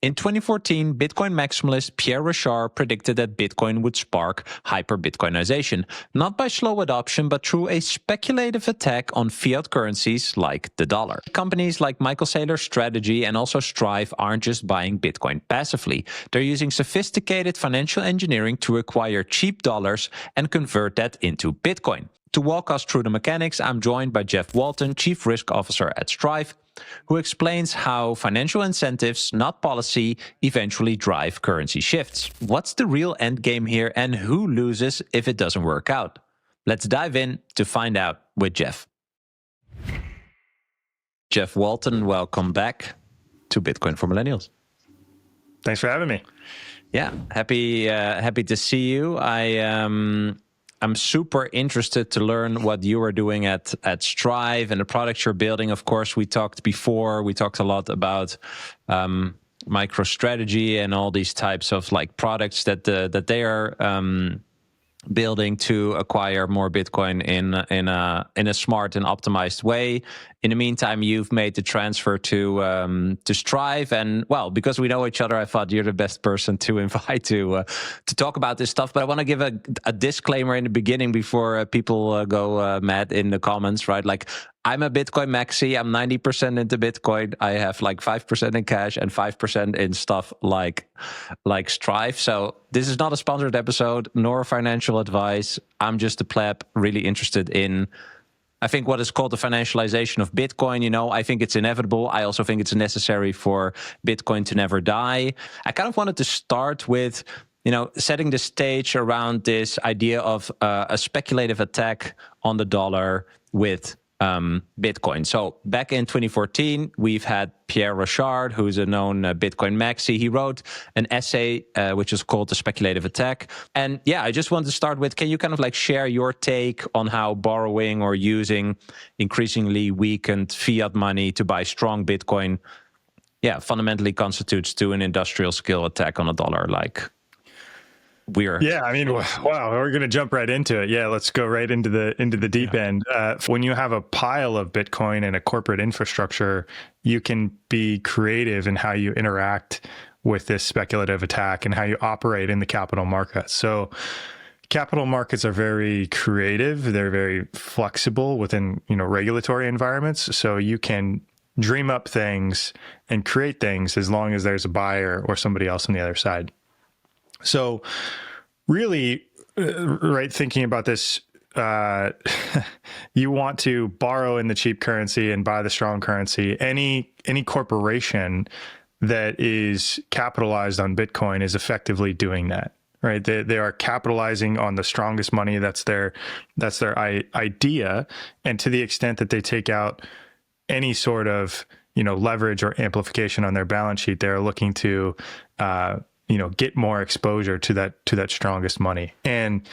In 2014, Bitcoin maximalist Pierre Rochard predicted that Bitcoin would spark hyper-Bitcoinization, not by slow adoption, but through a speculative attack on fiat currencies like the dollar. Companies like Michael Saylor's Strategy and also Strive aren't just buying Bitcoin passively. They're using sophisticated financial engineering to acquire cheap dollars and convert that into Bitcoin. To walk us through the mechanics, I'm joined by Jeff Walton, Chief Risk Officer at Strive, who explains how financial incentives, not policy, eventually drive currency shifts. What's the real end game here and who loses if it doesn't work out? Let's dive in to find out with Jeff. Jeff Walton, welcome back to Bitcoin for Millennials. Thanks for having me. Yeah, happy to see you. I'm super interested to learn what you are doing at Strive and the products you're building. Of course, we talked a lot about MicroStrategy and all these types of like products that they are building to acquire more Bitcoin in a smart and optimized way. In the meantime, you've made the transfer to Strive, and well, because we know each other, I thought you're the best person to invite to talk about this stuff. But I want to give a disclaimer in the beginning before people go mad in the comments, right? Like, I'm a Bitcoin maxi. I'm 90% into Bitcoin. I have like 5% in cash and 5% in stuff like Strive. So this is not a sponsored episode nor financial advice. I'm just a pleb, really interested in, I think, what is called the financialization of Bitcoin. You know, I think it's inevitable. I also think it's necessary for Bitcoin to never die. I kind of wanted to start with, you know, setting the stage around this idea of a speculative attack on the dollar with Bitcoin. So back in 2014, we've had Pierre Rochard, who's a known Bitcoin maxi. He wrote an essay which is called The Speculative Attack. And yeah, I just want to start with, can you kind of like share your take on how borrowing or using increasingly weakened fiat money to buy strong Bitcoin, fundamentally constitutes to an industrial scale attack on a dollar? Like, weird. Yeah, I mean, wow, we're going to jump right into it. Yeah, let's go right into the deep end. When you have a pile of Bitcoin and a corporate infrastructure, you can be creative in how you interact with this speculative attack and how you operate in the capital markets. So capital markets are very creative. They're very flexible within, regulatory environments. So you can dream up things and create things as long as there's a buyer or somebody else on the other side. So really, right, thinking about this, you want to borrow in the cheap currency and buy the strong currency. Any corporation that is capitalized on Bitcoin is effectively doing that, right? They are capitalizing on the strongest money. That's their idea. And to the extent that they take out any sort of, leverage or amplification on their balance sheet, they're looking to, get more exposure to that strongest money. And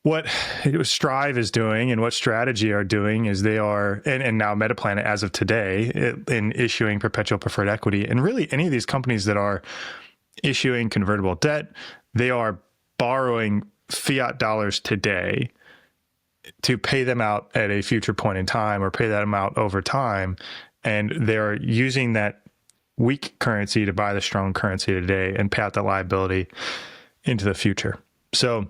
what Strive is doing and what Strategy are doing is they are, and now Metaplanet as of today, in issuing perpetual preferred equity. And really any of these companies that are issuing convertible debt, they are borrowing fiat dollars today to pay them out at a future point in time or pay them out over time. And they're using that weak currency to buy the strong currency today and pay out that liability into the future. So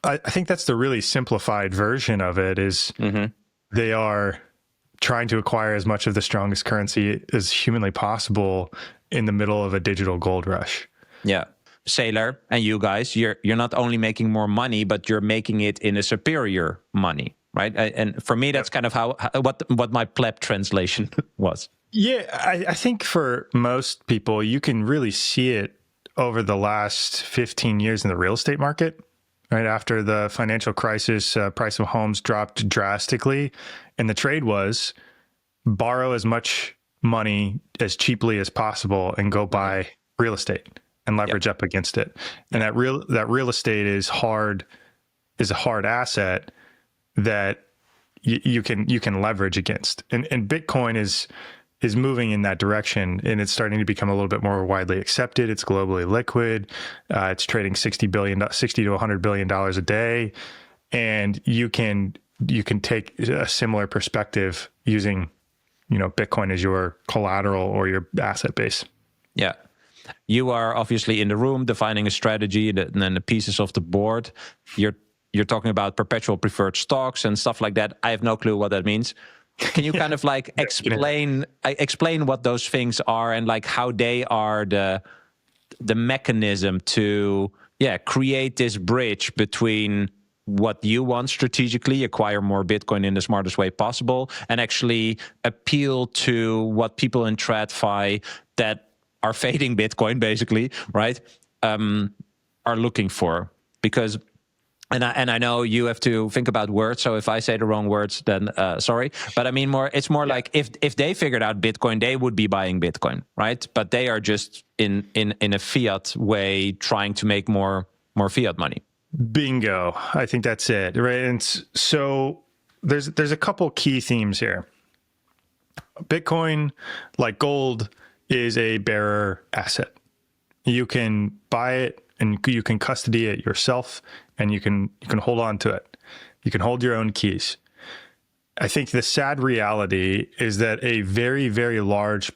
I think that's the really simplified version of it is they are trying to acquire as much of the strongest currency as humanly possible in the middle of a digital gold rush. Yeah. Saylor and you guys, you're not only making more money, but you're making it in a superior money, right? And for me, that's kind of what my pleb translation was. Yeah, I think for most people, you can really see it over the last 15 years in the real estate market. Right after the financial crisis, price of homes dropped drastically, and the trade was borrow as much money as cheaply as possible and go buy real estate and leverage up against it. And that real estate is a hard asset that you can leverage against. And Bitcoin is moving in that direction, and it's starting to become a little bit more widely accepted. It's globally liquid. It's trading $60 to $100 billion a day, and you can take a similar perspective using, Bitcoin as your collateral or your asset base. Yeah. You are obviously in the room defining a strategy, and then the pieces of the board. You're talking about perpetual preferred stocks and stuff like that. I have no clue what that means. Can you kind of like explain what those things are and like how they are the mechanism to create this bridge between what you want strategically, acquire more Bitcoin in the smartest way possible, and actually appeal to what people in TradFi that are fading Bitcoin, basically, right, are looking for. Because, and I know you have to think about words, so if I say the wrong words, then sorry. But I mean, it's more like if they figured out Bitcoin, they would be buying Bitcoin, right? But they are just in a fiat way trying to make more fiat money. Bingo. I think that's it, right? And so there's a couple key themes here. Bitcoin, like gold, is a bearer asset. You can buy it and you can custody it yourself, and you can hold on to it. You can hold your own keys. I think the sad reality is that a very, very large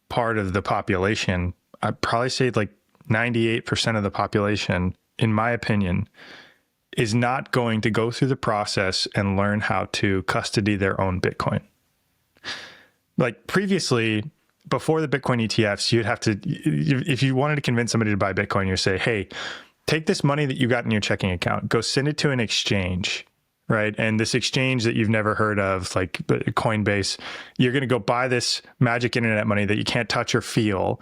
part of the population, I'd probably say like 98% of the population, in my opinion, is not going to go through the process and learn how to custody their own Bitcoin. Like previously, before the Bitcoin ETFs, you'd have to, if you wanted to convince somebody to buy Bitcoin, you say, hey, take this money that you got in your checking account, go send it to an exchange, right? And this exchange that you've never heard of, like Coinbase, you're going to go buy this magic internet money that you can't touch or feel.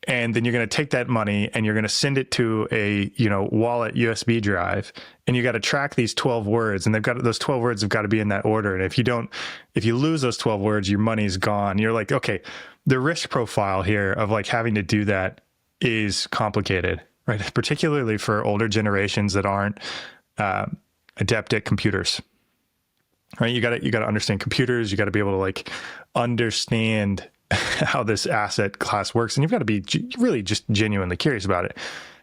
And then you're going to take that money and you're going to send it to a, wallet USB drive, and you got to track these 12 words, and those 12 words have got to be in that order. And if you lose those 12 words, your money's gone. You're like, okay, the risk profile here of like having to do that is complicated, right? Particularly for older generations that aren't adept at computers, right? You got to understand computers. You got to be able to like understand how this asset class works, and you've got to be really just genuinely curious about it.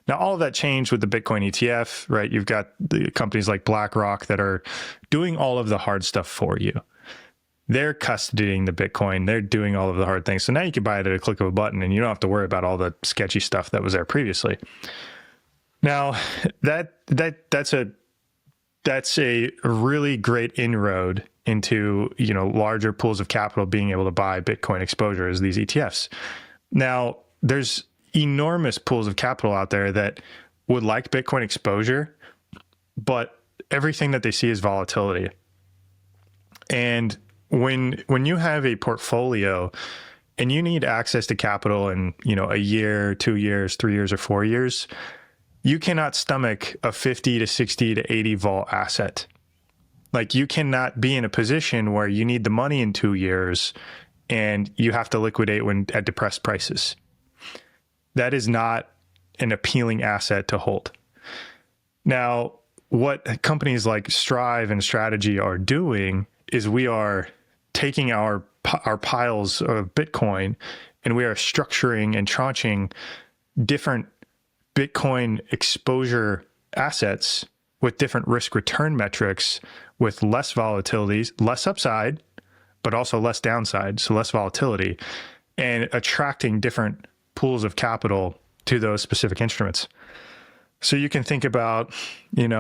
Now, all of that changed with the Bitcoin ETF, right? You've got the companies like BlackRock that are doing all of the hard stuff for you. They're custodying the Bitcoin. They're doing all of the hard things. So now you can buy it at a click of a button, and you don't have to worry about all the sketchy stuff that was there previously. Now, that's a really great inroad into, larger pools of capital being able to buy Bitcoin exposure as these ETFs. Now, there's enormous pools of capital out there that would like Bitcoin exposure, but everything that they see is volatility. And when you have a portfolio and you need access to capital in, a year, 2 years, 3 years, or 4 years, you cannot stomach a 50 to 60 to 80 vol asset. Like, you cannot be in a position where you need the money in 2 years and you have to liquidate at depressed prices. That is not an appealing asset to hold. Now, what companies like Strive and Strategy are doing is we are taking our piles of Bitcoin and we are structuring and tranching different Bitcoin exposure assets with different risk return metrics, with less volatility, less upside, but also less downside, so less volatility, and attracting different pools of capital to those specific instruments. So you can think about, any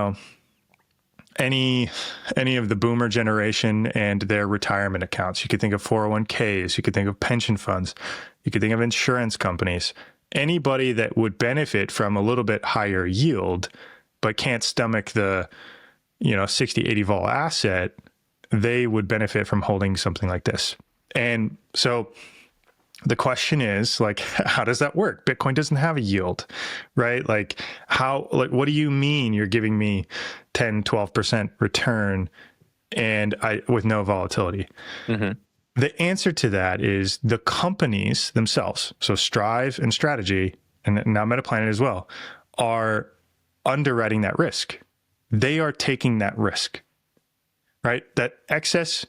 of the boomer generation and their retirement accounts. You could think of 401ks, you could think of pension funds, you could think of insurance companies. Anybody that would benefit from a little bit higher yield, but can't stomach the 60, 80 vol asset, they would benefit from holding something like this. And so the question is, like, how does that work? Bitcoin doesn't have a yield, right? Like, what do you mean you're giving me 10, 12% return and with no volatility? Mm-hmm. The answer to that is the companies themselves, so Strive and Strategy, and now MetaPlanet as well, are underwriting that risk. They are taking that risk, right? That excess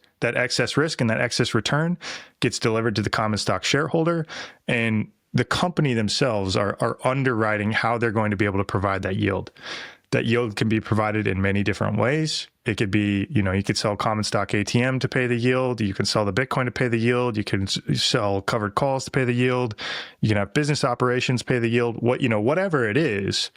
risk and that excess return gets delivered to the common stock shareholder, and the company themselves are underwriting how they're going to be able to provide that yield. That yield can be provided in many different ways. It could be, you could sell common stock ATM to pay the yield. You can sell the Bitcoin to pay the yield. You can sell covered calls to pay the yield. You can have business operations pay the yield. Whatever it is,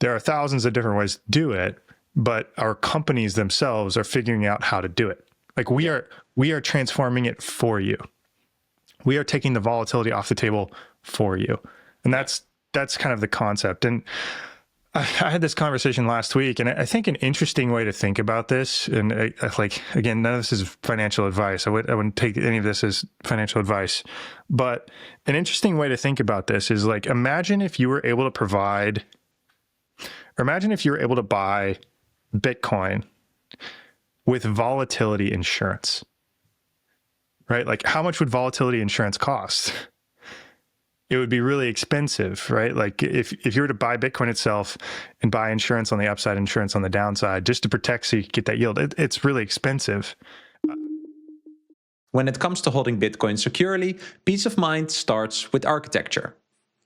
there are thousands of different ways to do it, but our companies themselves are figuring out how to do it. Like we are transforming it for you. We are taking the volatility off the table for you. And that's kind of the concept. And I had this conversation last week, and I think an interesting way to think about this, and again, none of this is financial advice. I wouldn't take any of this as financial advice, but an interesting way to think about this is like, imagine if you were able to buy Bitcoin with volatility insurance, right? Like, how much would volatility insurance cost? It would be really expensive, right? Like if you were to buy Bitcoin itself and buy insurance on the upside, insurance on the downside, just to protect so you get that yield, it's really expensive. When it comes to holding Bitcoin securely, peace of mind starts with architecture.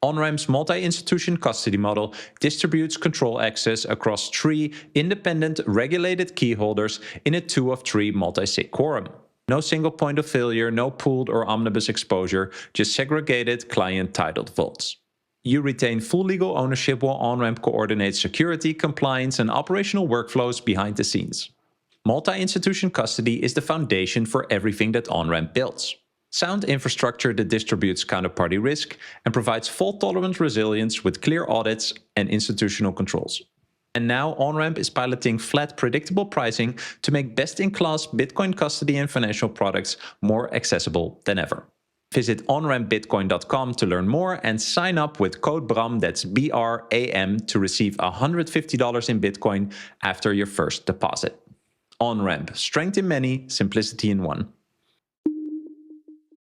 On-Ramp's multi-institution custody model distributes control access across 3 independent regulated key holders in a 2 of 3 multi-sig quorum. No single point of failure, no pooled or omnibus exposure, just segregated client-titled vaults. You retain full legal ownership while On-Ramp coordinates security, compliance, and operational workflows behind the scenes. Multi-institution custody is the foundation for everything that On-Ramp builds. Sound infrastructure that distributes counterparty risk and provides fault-tolerant resilience with clear audits and institutional controls. And now On-Ramp is piloting flat, predictable pricing to make best-in-class Bitcoin custody and financial products more accessible than ever. Visit onrampbitcoin.com to learn more and sign up with code BRAM, that's BRAM, to receive $150 in Bitcoin after your first deposit. On-Ramp, strength in many, simplicity in one.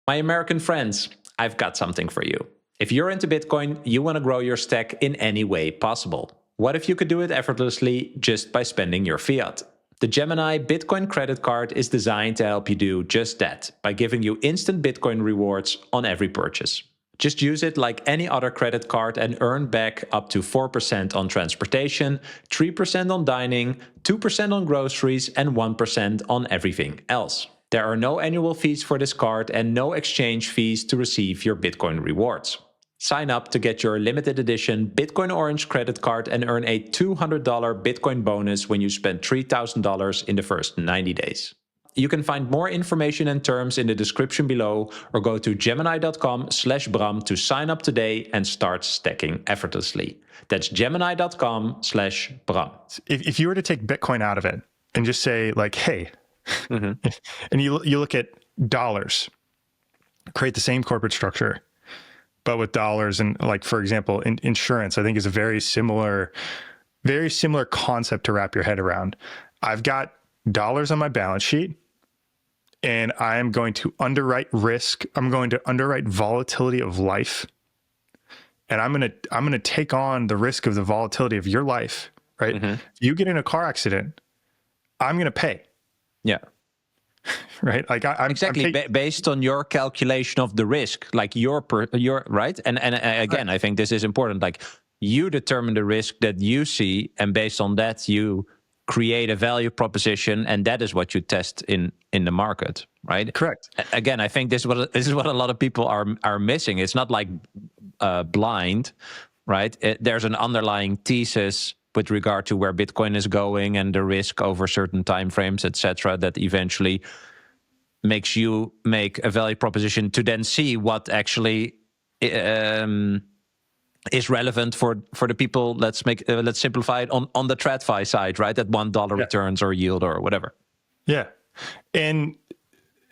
My American friends, I've got something for you. If you're into Bitcoin, you want to grow your stack in any way possible. What if you could do it effortlessly just by spending your fiat? The Gemini Bitcoin credit card is designed to help you do just that by giving you instant Bitcoin rewards on every purchase. Just use it like any other credit card and earn back up to 4% on transportation, 3% on dining, 2% on groceries, and 1% on everything else. There are no annual fees for this card and no exchange fees to receive your Bitcoin rewards. Sign up to get your limited edition Bitcoin Orange credit card and earn a $200 Bitcoin bonus when you spend $3,000 in the first 90 days. You can find more information and terms in the description below or go to gemini.com/Bram to sign up today and start stacking effortlessly. That's gemini.com/Bram. If you were to take Bitcoin out of it and just say like, hey, and you look at dollars, create the same corporate structure, but with dollars, and like, for example, insurance, I think is a very similar concept to wrap your head around. I've got dollars on my balance sheet and I am going to underwrite risk. I'm going to underwrite volatility of life. And I'm going to take on the risk of the volatility of your life, right? If you get in a car accident, I'm going to pay. Yeah. Right. Like I'm based on your calculation of the risk, like your right. And again, I think this is important. Like you determine the risk that you see, and based on that, you create a value proposition, and that is what you test in the market, right? Correct. Again, I think this is what a lot of people are missing. It's not like blind, right? There's an underlying thesis with regard to where Bitcoin is going and the risk over certain time frames, etc., that eventually makes you make a value proposition to then see what actually is relevant for the people. Let's simplify it on the TradFi side, right? At $1 returns or yield or whatever. Yeah, and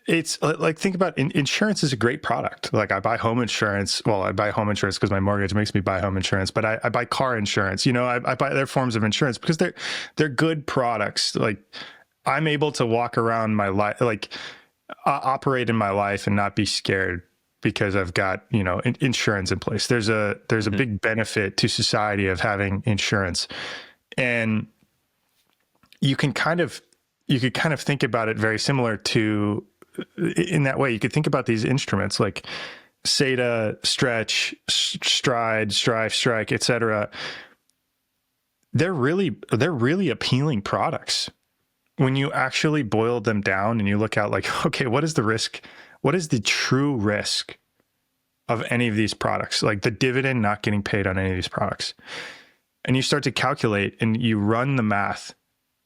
it's like, think about insurance is a great product. Like I buy home insurance. Well, I buy home insurance because my mortgage makes me buy home insurance, but I buy car insurance. I buy their forms of insurance because they're good products. Like I'm able to walk around my life, like operate in my life and not be scared because I've got, insurance in place. There's a big benefit to society of having insurance. And you could kind of think about it very similar to, in that way. You could think about these instruments like SEDA, Stretch, Stride, Strive, Strike, etc. They're really appealing products, when you actually boil them down and you look out like, okay, what is the risk? What is the true risk of any of these products? Like the dividend not getting paid on any of these products. And you start to calculate and you run the math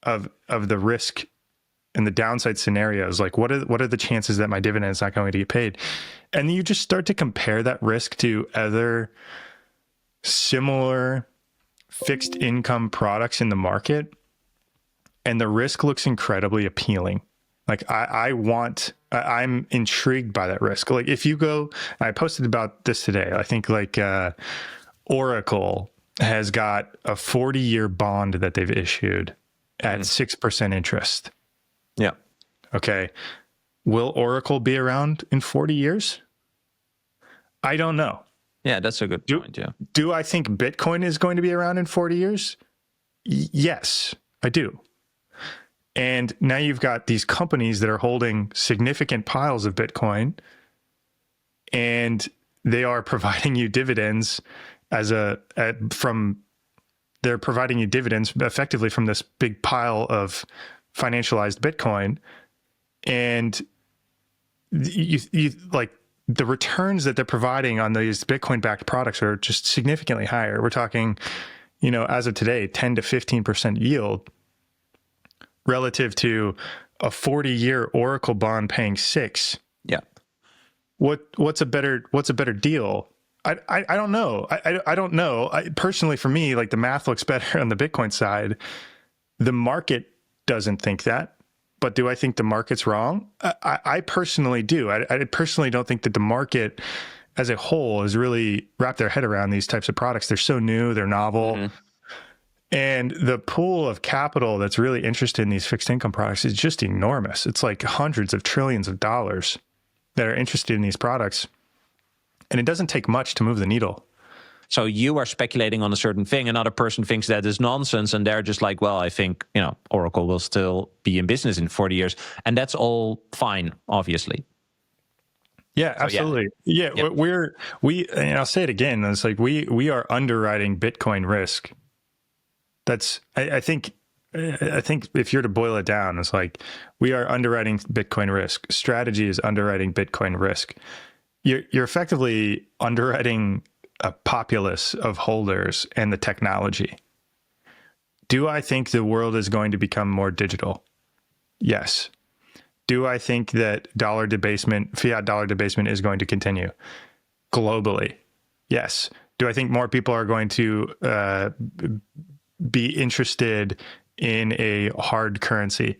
of the risk and the downside scenarios. Like what are the chances that my dividend is not going to get paid? And you just start to compare that risk to other similar fixed income products in the market. And the risk looks incredibly appealing. Like I'm intrigued by that risk. Like if you go, I posted about this today. I think like Oracle has got a 40-year bond that they've issued at 6% interest. Yeah. Okay. Will Oracle be around in 40 years? I don't know. Yeah, that's a good point. Yeah. Do I think Bitcoin is going to be around in 40 years? Yes, I do. And now you've got these companies that are holding significant piles of Bitcoin, and they are providing you dividends they're providing you dividends effectively from this big pile of financialized Bitcoin. And you like the returns that they're providing on these Bitcoin backed products are just significantly higher. We're talking, as of today, 10 to 15% yield relative to a 40-year Oracle bond paying 6%. Yeah. What's a better deal? I don't know. I don't know. Personally, for me, like the math looks better on the Bitcoin side. The market doesn't think that, but do I think the market's wrong? I personally do. I personally don't think that the market as a whole has really wrapped their head around these types of products. They're so new, they're novel. Mm-hmm. And the pool of capital that's really interested in these fixed income products is just enormous. It's like hundreds of trillions of dollars that are interested in these products. And it doesn't take much to move the needle. So you are speculating on a certain thing. Another person thinks that is nonsense. And they're just like, well, I think, Oracle will still be in business in 40 years. And that's all fine, obviously. Yeah, absolutely. Yeah, yep. And I'll say it again. It's like we are underwriting Bitcoin risk. That's, I think if you're to boil it down, it's like we are underwriting Bitcoin risk. Strategy is underwriting Bitcoin risk. You're effectively underwriting a populace of holders and the technology. Do I think the world is going to become more digital? Yes. Do I think that fiat dollar debasement is going to continue globally? Yes. Do I think more people are going to be interested in a hard currency?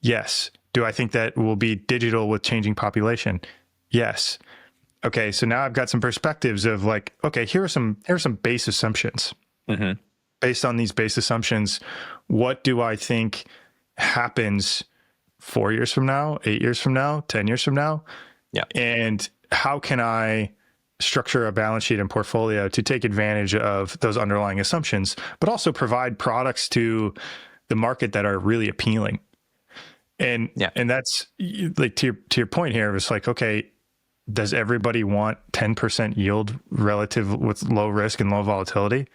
Yes. Do I think that will be digital with changing population? Yes. Okay, so now I've got some perspectives of like, okay, here are some base assumptions. Mm-hmm. Based on these base assumptions, what do I think happens 4 years from now, 8 years from now, 10 years from now? Yeah. And how can I structure a balance sheet and portfolio to take advantage of those underlying assumptions, but also provide products to the market that are really appealing? And that's like to your point here, it's like, okay, does everybody want 10% yield relative with low risk and low volatility?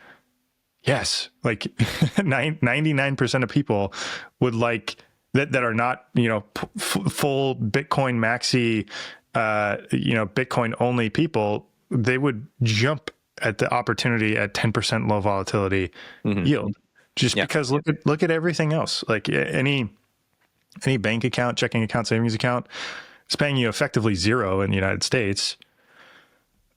Yes. Like 99% of people would like that are not, full Bitcoin maxi, Bitcoin only people. They would jump at the opportunity at 10% low volatility yield, just because look at everything else. Like any bank account, checking account, savings account, it's paying you effectively zero in the United States.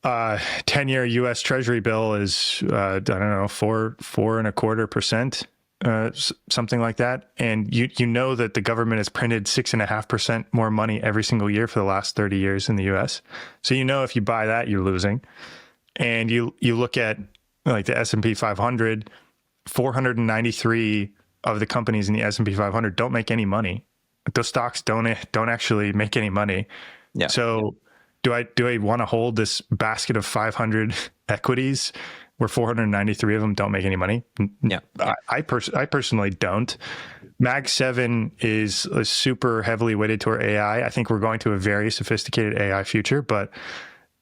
10-year U.S. Treasury bill is, I don't know, 4.25%, something like that. And you know that the government has printed 6.5% more money every single year for the last 30 years in the U.S. So if you buy that, you're losing. And you look at like the S&P 500, 493 of the companies in the S&P 500 don't make any money. Those stocks don't actually make any money. Yeah. So do I want to hold this basket of 500 equities where 493 of them don't make any money? Yeah. I personally don't. Mag 7 is super heavily weighted toward AI. I think we're going to a very sophisticated AI future, but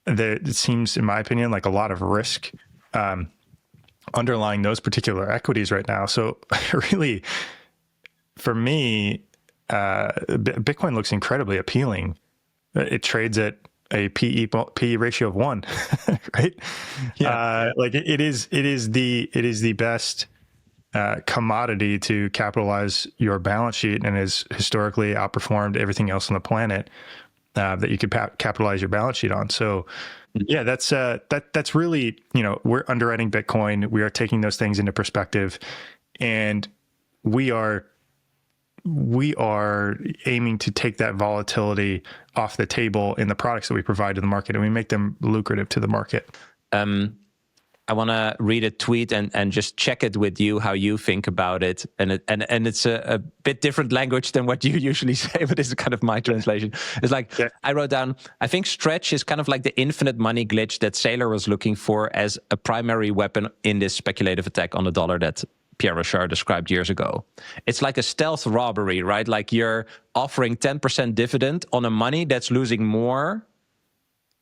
it seems, in my opinion, like a lot of risk underlying those particular equities right now. So really, for me, Bitcoin looks incredibly appealing. It trades at a PE ratio of 1, right? Yeah. Like it is the best commodity to capitalize your balance sheet, and has historically outperformed everything else on the planet that you could capitalize your balance sheet on. So yeah, that's really, we're underwriting Bitcoin. We are taking those things into perspective, and we are aiming to take that volatility off the table in the products that we provide to the market, and we make them lucrative to the market. I want to read a tweet and just check it with you, how you think about it. And it's a bit different language than what you usually say, but it's kind of my translation. It's like, yeah. I wrote down, I think stretch is kind of like the infinite money glitch that Saylor was looking for as a primary weapon in this speculative attack on the dollar that Pierre Rochard described years ago. It's like a stealth robbery, right? Like you're offering 10% dividend on a money that's losing more,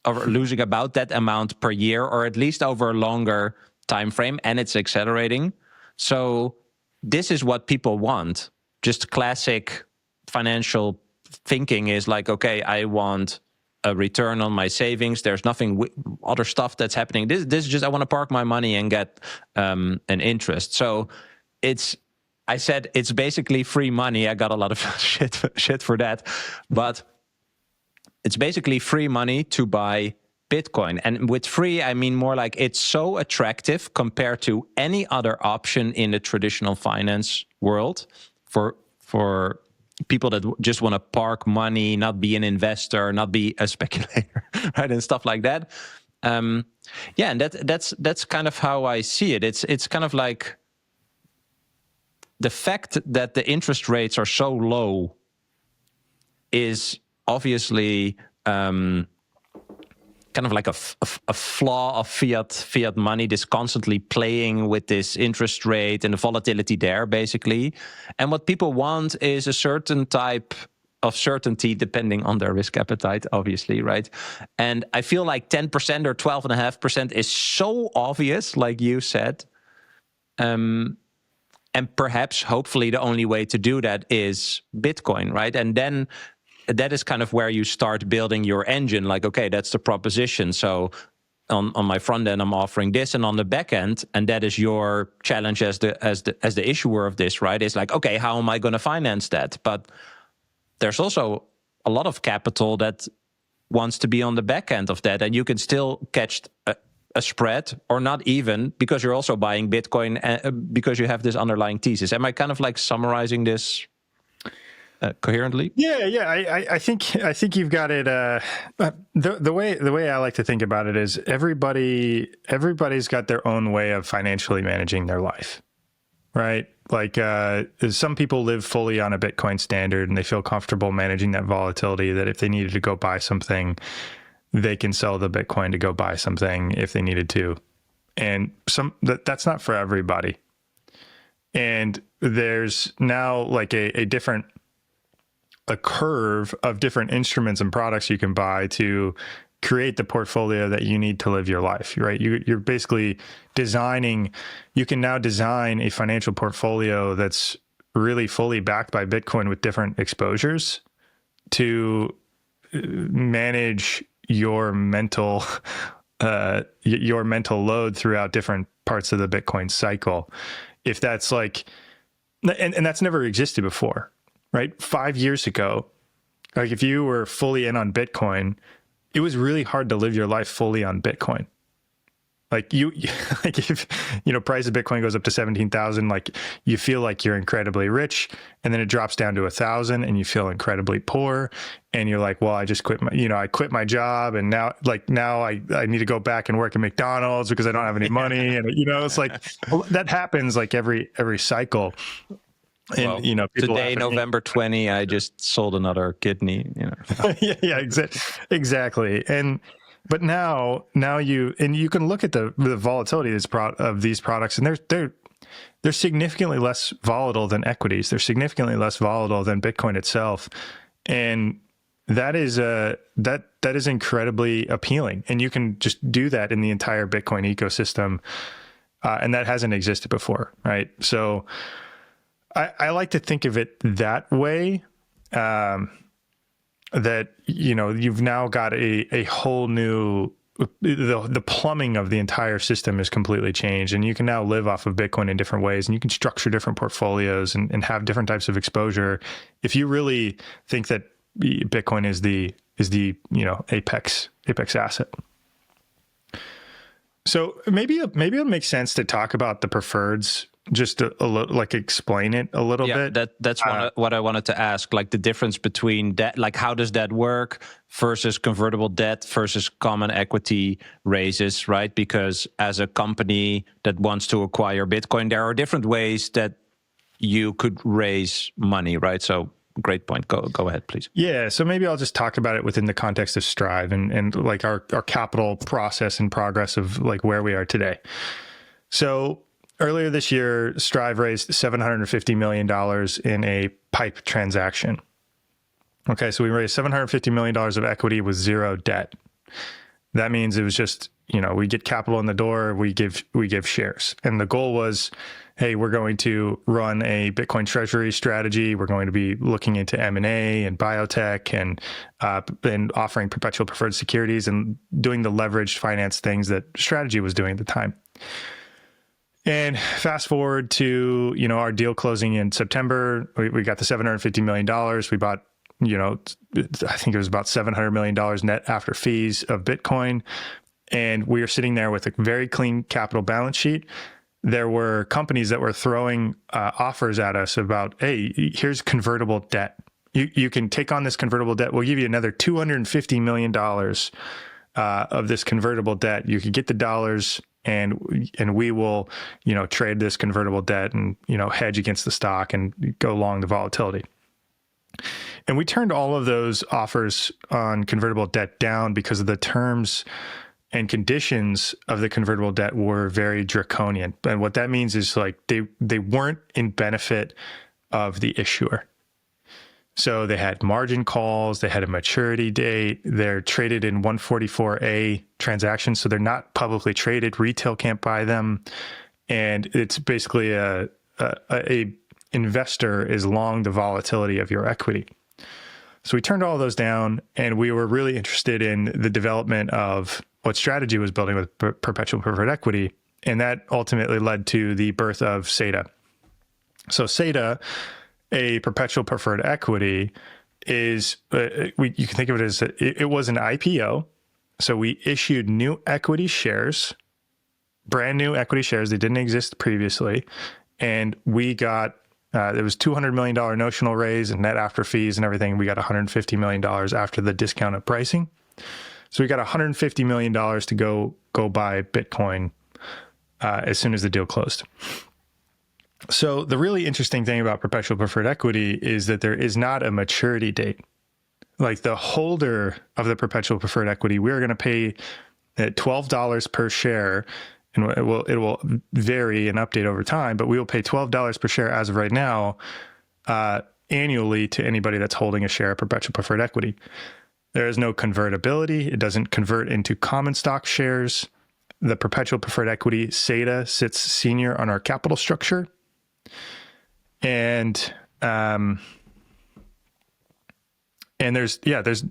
or losing about that amount per year, or at least over a longer time frame, and it's accelerating. So this is what people want. Just classic financial thinking is like, okay, I want a return on my savings. There's nothing other stuff that's happening. This is just, I want to park my money and get an interest. So I said it's basically free money. I got a lot of shit for that, but it's basically free money to buy Bitcoin. And with free, I mean more like it's so attractive compared to any other option in the traditional finance world for people that just want to park money, not be an investor, not be a speculator, right, and stuff like that. And that's kind of how I see it. It's kind of like the fact that the interest rates are so low is obviously kind of like a flaw of fiat money, this constantly playing with this interest rate and the volatility there, basically. And what people want is a certain type of certainty depending on their risk appetite, obviously, right? And I feel like 10% or 12.5% is so obvious, like you said. And perhaps, hopefully, the only way to do that is Bitcoin, right? And then that is kind of where you start building your engine. Like, okay, that's the proposition. So on my front end, I'm offering this, and on the back end, and that is your challenge as the issuer of this, right? It's like, okay, how am I going to finance that? But there's also a lot of capital that wants to be on the back end of that, and you can still catch a spread, or not even, because you're also buying Bitcoin because you have this underlying thesis. Am I kind of like summarizing this coherently? Yeah. I think you've got it. The way I like to think about it is everybody's got their own way of financially managing their life, right? Like some people live fully on a Bitcoin standard, and they feel comfortable managing that volatility, that if they needed to go buy something, they can sell the Bitcoin to go buy something if they needed to. And that's not for everybody. And there's now like a curve of different instruments and products you can buy to create the portfolio that you need to live your life, right? You're basically you can now design a financial portfolio that's really fully backed by Bitcoin with different exposures to manage your mental load throughout different parts of the Bitcoin cycle. If that's like, and that's never existed before, right? 5 years ago, like if you were fully in on Bitcoin, it was really hard to live your life fully on Bitcoin. Like like if, price of Bitcoin goes up to 17,000, like you feel like you're incredibly rich, and then it drops down to 1,000 and you feel incredibly poor. And you're like, well, I just quit I quit my job. And now I need to go back and work at McDonald's because I don't have any money. And it's like, that happens like every cycle. And, well, people today, November 20, I just sold another kidney, yeah, exactly. But now you can look at the volatility of these products, and they're significantly less volatile than equities. They're significantly less volatile than Bitcoin itself, and that is incredibly appealing. And you can just do that in the entire Bitcoin ecosystem, and that hasn't existed before, right? So I like to think of it that way. That, you know, you've now got a whole new, the plumbing of the entire system is completely changed, and you can now live off of Bitcoin in different ways, and you can structure different portfolios and have different types of exposure. If you really think that Bitcoin is the you know, apex asset. So maybe it makes sense to talk about the preferreds, just a little, like explain it a little bit. That's what I wanted to ask, like the difference between that, like how does that work versus convertible debt versus common equity raises, right? Because as a company that wants to acquire Bitcoin, there are different ways that you could raise money, right? So great point. Go ahead, please. Yeah. So maybe I'll just talk about it within the context of Strive and like our capital process and progress of like where we are today. So earlier this year, Strive raised $750 million in a PIPE transaction. Okay. So we raised $750 million of equity with zero debt. That means it was just, you know, we get capital in the door, we give shares. And the goal was, hey, we're going to run a Bitcoin treasury strategy. We're going to be looking into M&A and biotech and offering perpetual preferred securities and doing the leveraged finance things that Strategy was doing at the time. And fast forward to, you know, our deal closing in September, we got the $750 million. We bought, you know, I think it was about $700 million net after fees of Bitcoin. And we are sitting there with a very clean capital balance sheet. There were companies that were throwing offers at us about, hey, here's convertible debt. You can take on this convertible debt. We'll give you another $250 million of this convertible debt. You could get the dollars, and we will, you know, trade this convertible debt and, you know, hedge against the stock and go along the volatility. And we turned all of those offers on convertible debt down because of the terms and conditions of the convertible debt were very draconian. And what that means is like they weren't in benefit of the issuer. So they had margin calls, they had a maturity date, they're traded in 144A transactions, so they're not publicly traded, retail can't buy them. And it's basically a investor is long the volatility of your equity. So we turned all those down, and we were really interested in the development of what Strategy was building with perpetual preferred equity, and that ultimately led to the birth of SEDA. So SEDA, a perpetual preferred equity, is you can think of it as it was an IPO. So we issued new equity shares, brand new equity shares. They didn't exist previously, and we got there was $200 million notional raise, and net after fees and everything, we got $150 million after the discounted pricing. So we got $150 million to go buy Bitcoin as soon as the deal closed. So the really interesting thing about perpetual preferred equity is that there is not a maturity date. Like the holder of the perpetual preferred equity, we're going to pay at $12 per share, and it will vary and update over time, but we will pay $12 per share as of right now annually to anybody that's holding a share of perpetual preferred equity. There is no convertibility. It doesn't convert into common stock shares. The perpetual preferred equity, SEDA, sits senior on our capital structure. And there's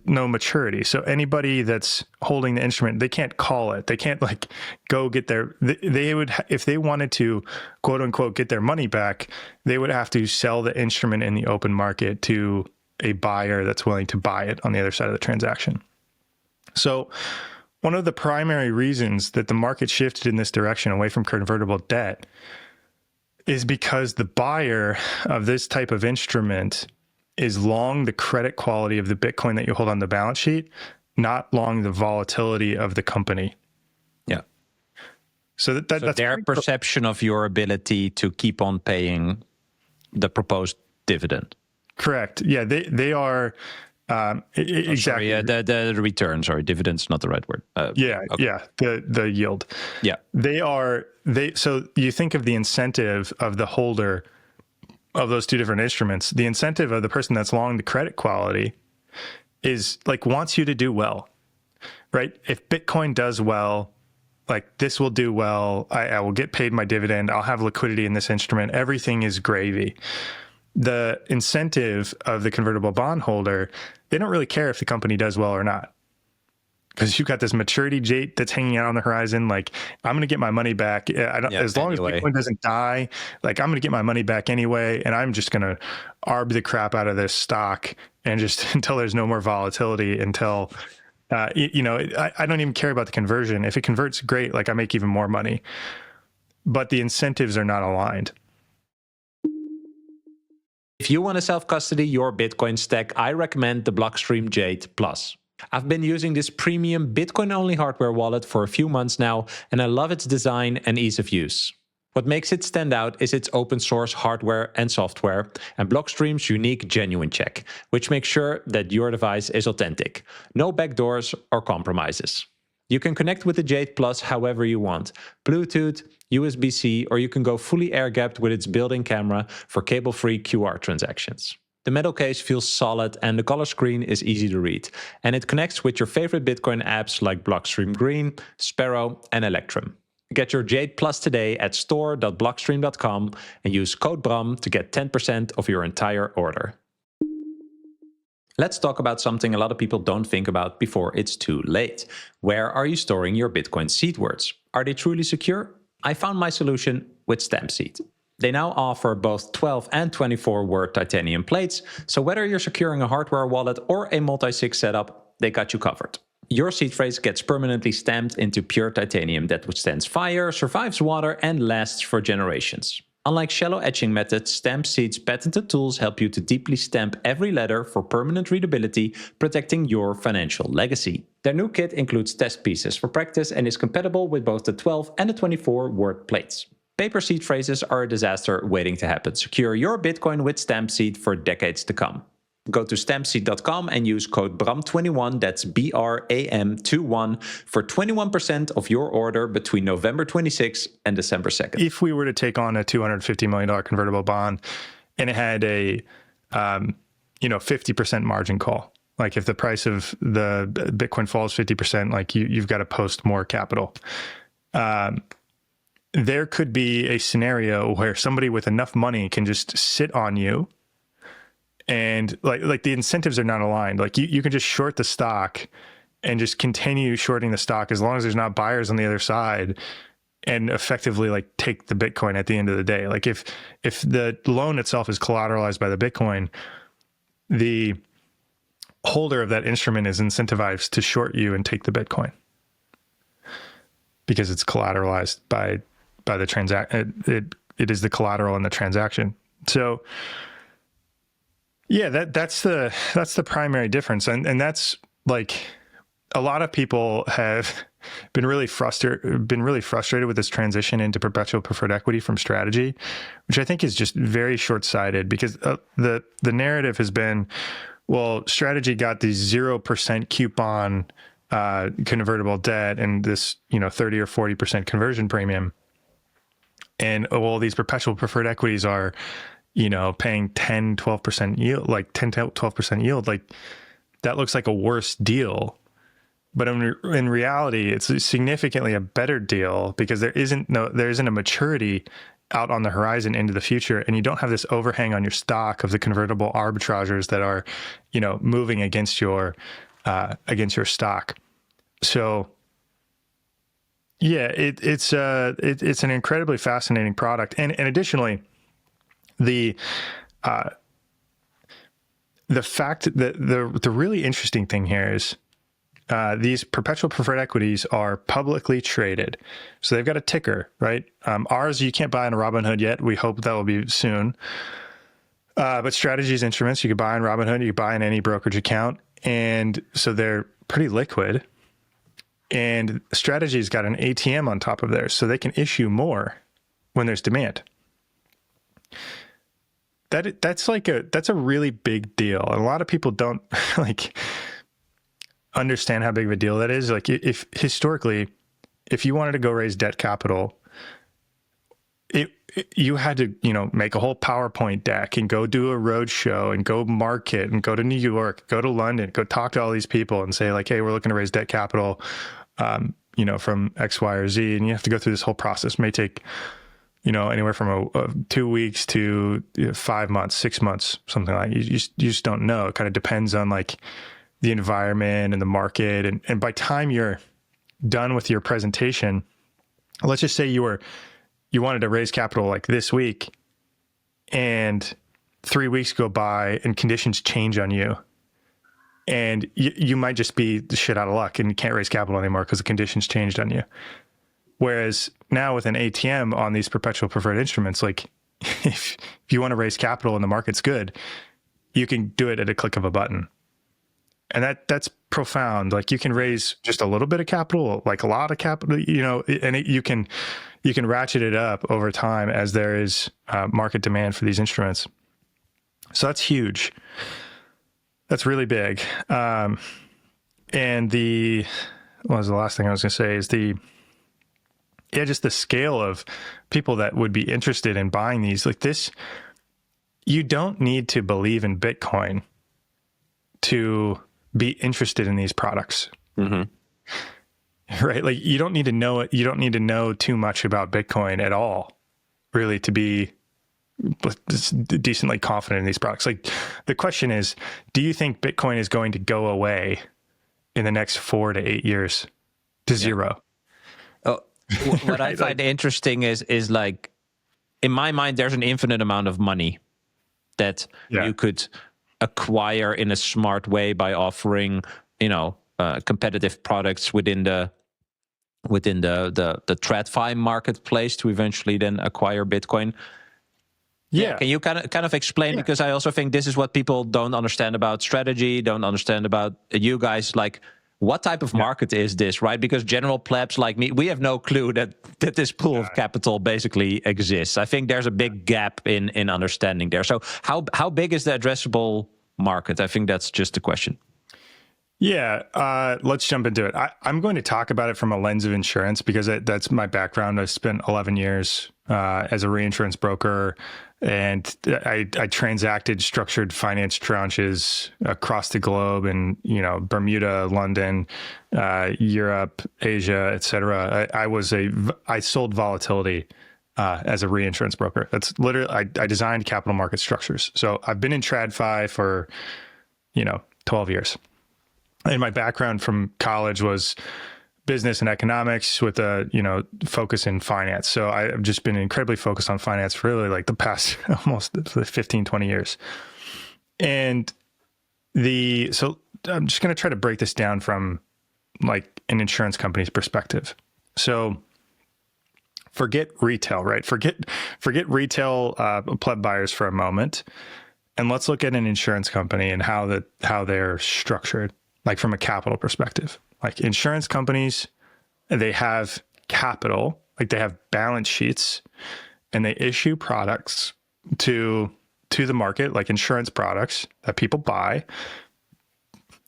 no maturity. So anybody that's holding the instrument, they can't call it. They can't like go get they would, if they wanted to quote unquote get their money back, they would have to sell the instrument in the open market to a buyer that's willing to buy it on the other side of the transaction. So one of the primary reasons that the market shifted in this direction away from convertible debt is because the buyer of this type of instrument is long the credit quality of the Bitcoin that you hold on the balance sheet, not long the volatility of the company. Yeah. So that's their perception of your ability to keep on paying the proposed dividend. Correct. Yeah, they are exactly. Sorry, the return. Sorry, dividend's not the right word. The yield. Yeah, So you think of the incentive of the holder of those two different instruments. The incentive of the person that's long the credit quality is like wants you to do well, right? If Bitcoin does well, like this will do well. I will get paid my dividend. I'll have liquidity in this instrument. Everything is gravy. The incentive of the convertible bond holder, they don't really care if the company does well or not. Because you've got this maturity date that's hanging out on the horizon. Like, I'm going to get my money back. As long as Bitcoin doesn't die, like, I'm going to get my money back anyway. And I'm just going to arb the crap out of this stock and just until there's no more volatility, until, I don't even care about the conversion. If it converts, great. Like, I make even more money. But the incentives are not aligned. If you want to self-custody your Bitcoin stack, I recommend the Blockstream Jade Plus. I've been using this premium Bitcoin-only hardware wallet for a few months now, and I love its design and ease of use. What makes it stand out is its open source hardware and software, and Blockstream's unique genuine check, which makes sure that your device is authentic. No backdoors or compromises. You can connect with the Jade Plus however you want, Bluetooth, USB-C, or you can go fully air-gapped with its built-in camera for cable-free QR transactions. The metal case feels solid and the color screen is easy to read, and it connects with your favorite Bitcoin apps like Blockstream Green, Sparrow, and Electrum. Get your Jade Plus today at store.blockstream.com and use code BRAM to get 10% of your entire order. Let's talk about something a lot of people don't think about before it's too late. Where are you storing your Bitcoin seed words? Are they truly secure? I found my solution with StampSeed. They now offer both 12 and 24 word titanium plates, so whether you're securing a hardware wallet or a multi-sig setup, they got you covered. Your seed phrase gets permanently stamped into pure titanium that withstands fire, survives water, and lasts for generations. Unlike shallow etching methods, StampSeed's patented tools help you to deeply stamp every letter for permanent readability, protecting your financial legacy. Their new kit includes test pieces for practice and is compatible with both the 12 and the 24 word plates. Paper seed phrases are a disaster waiting to happen. Secure your Bitcoin with StampSeed for decades to come. Go to stampseed.com and use code BRAM21, that's BRAM21, for 21% of your order between November 26th and December 2nd. If we were to take on a $250 million convertible bond and it had a 50% margin call, like if the price of the Bitcoin falls 50%, like you've got to post more capital. There could be a scenario where somebody with enough money can just sit on you, and like the incentives are not aligned. Like you can just short the stock and just continue shorting the stock as long as there's not buyers on the other side, and effectively like take the Bitcoin at the end of the day. Like if the loan itself is collateralized by the Bitcoin, the holder of that instrument is incentivized to short you and take the Bitcoin because it's collateralized by the transaction. It is the collateral in the transaction. So yeah, that's the primary difference. And that's like a lot of people have been really frustrated with this transition into perpetual preferred equity from strategy, which I think is just very short-sighted, because the narrative has been, well, strategy got these 0% coupon convertible debt and this 30 or 40% conversion premium. And well, these perpetual preferred equities are, paying 10, 12% yield, like 10 to 12% yield. Like that looks like a worse deal. But in reality, it's significantly a better deal, because there isn't a maturity out on the horizon into the future. And you don't have this overhang on your stock of the convertible arbitrageurs that are, moving against your stock. So yeah, it's an incredibly fascinating product. And additionally, the fact that the really interesting thing here is these perpetual preferred equities are publicly traded. So they've got a ticker, right? Ours, you can't buy on Robinhood yet. We hope that will be soon. But Strategy's instruments, you can buy on Robinhood, you can buy in any brokerage account. And so they're pretty liquid. And Strategy's got an ATM on top of theirs, so they can issue more when there's demand. That's a really big deal. And a lot of people don't understand how big of a deal that is. Like if historically, if you wanted to go raise debt capital, you had to, make a whole PowerPoint deck and go do a road show and go market and go to New York, go to London, go talk to all these people and say like, hey, we're looking to raise debt capital. from X, Y, or Z, and you have to go through this whole process. It may take, anywhere from 2 weeks to 5 months, 6 months, something like that. You just don't know. It kind of depends on like the environment and the market. And by time you're done with your presentation, let's just say you wanted to raise capital like this week, and 3 weeks go by and conditions change on you. And you might just be the shit out of luck and you can't raise capital anymore because the conditions changed on you. Whereas now with an ATM on these perpetual preferred instruments, like if you want to raise capital and the market's good, you can do it at a click of a button. And that's profound. Like you can raise just a little bit of capital, like a lot of capital, and you can ratchet it up over time as there is market demand for these instruments. So that's huge. That's really big. And what was the last thing I was going to say is just the scale of people that would be interested in buying these like this. You don't need to believe in Bitcoin to be interested in these products. Mm-hmm. Right? Like you don't need to know it. You don't need to know too much about Bitcoin at all, really, to be decently confident in these products. Like the question is, do you think Bitcoin is going to go away in the next 4 to 8 years to zero? Oh, what I find interesting is like, in my mind, there's an infinite amount of money that you could acquire in a smart way by offering, competitive products within the TradFi marketplace to eventually then acquire Bitcoin. Yeah. Can you kind of explain? Yeah. Because I also think this is what people don't understand about strategy, don't understand about you guys. Like, what type of market is this, right? Because general plebs like me, we have no clue that this pool of capital basically exists. I think there's a big gap in understanding there. So how big is the addressable market? I think that's just the question. Yeah, let's jump into it. I'm going to talk about it from a lens of insurance because that's my background. I spent 11 years as a reinsurance broker, and I transacted structured finance tranches across the globe in Bermuda, London, Europe, Asia, et cetera. I sold volatility as a reinsurance broker. That's literally I designed capital market structures. So I've been in TradFi for 12 years. And my background from college was business and economics with a, focus in finance. So I've just been incredibly focused on finance for really like the past almost 15, 20 years. And so I'm just going to try to break this down from like an insurance company's perspective. So forget retail, right? Forget retail pleb buyers for a moment. And let's look at an insurance company and how they're structured. Like from a capital perspective, like insurance companies, they have capital, like they have balance sheets, and they issue products to the market, like insurance products that people buy.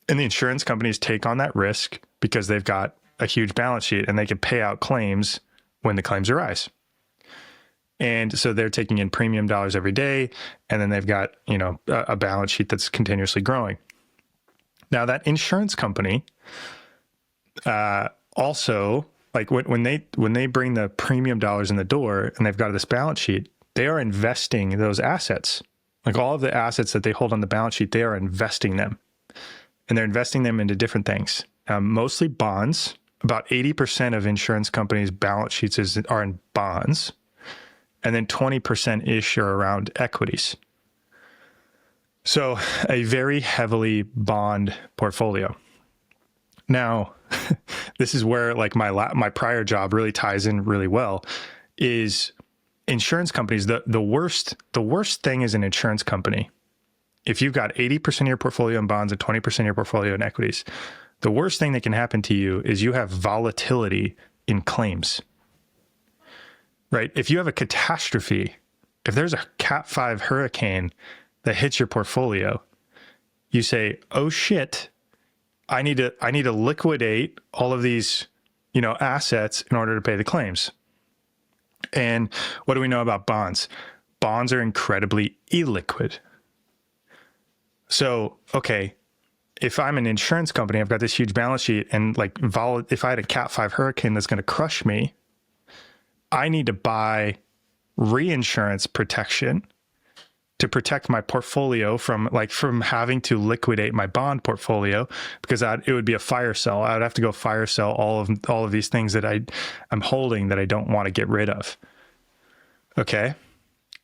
And the insurance companies take on that risk because they've got a huge balance sheet and they can pay out claims when the claims arise. And so they're taking in premium dollars every day, and then they've got, a balance sheet that's continuously growing. Now that insurance company also, like when they bring the premium dollars in the door and they've got this balance sheet, they are investing those assets. Like all of the assets that they hold on the balance sheet, they are investing them. And they're investing them into different things, mostly bonds. About 80% of insurance companies' balance sheets are in bonds. And then 20%-ish are around equities. So a very heavily bond portfolio. Now, this is where like my prior job really ties in really well. Is insurance companies the worst thing is an insurance company. If you've got 80% of your portfolio in bonds and 20% of your portfolio in equities, the worst thing that can happen to you is you have volatility in claims. Right? If you have a catastrophe, if there's a Cat 5 hurricane that hits your portfolio, you say, "Oh shit, I need to liquidate all of these, assets in order to pay the claims." And what do we know about bonds? Bonds are incredibly illiquid. So, okay, if I'm an insurance company, I've got this huge balance sheet, and like if I had a Cat 5 hurricane that's going to crush me, I need to buy reinsurance protection to protect my portfolio from having to liquidate my bond portfolio, because it would be a fire sale. I would have to go fire sell all of these things that I'm holding that I don't want to get rid of. Okay.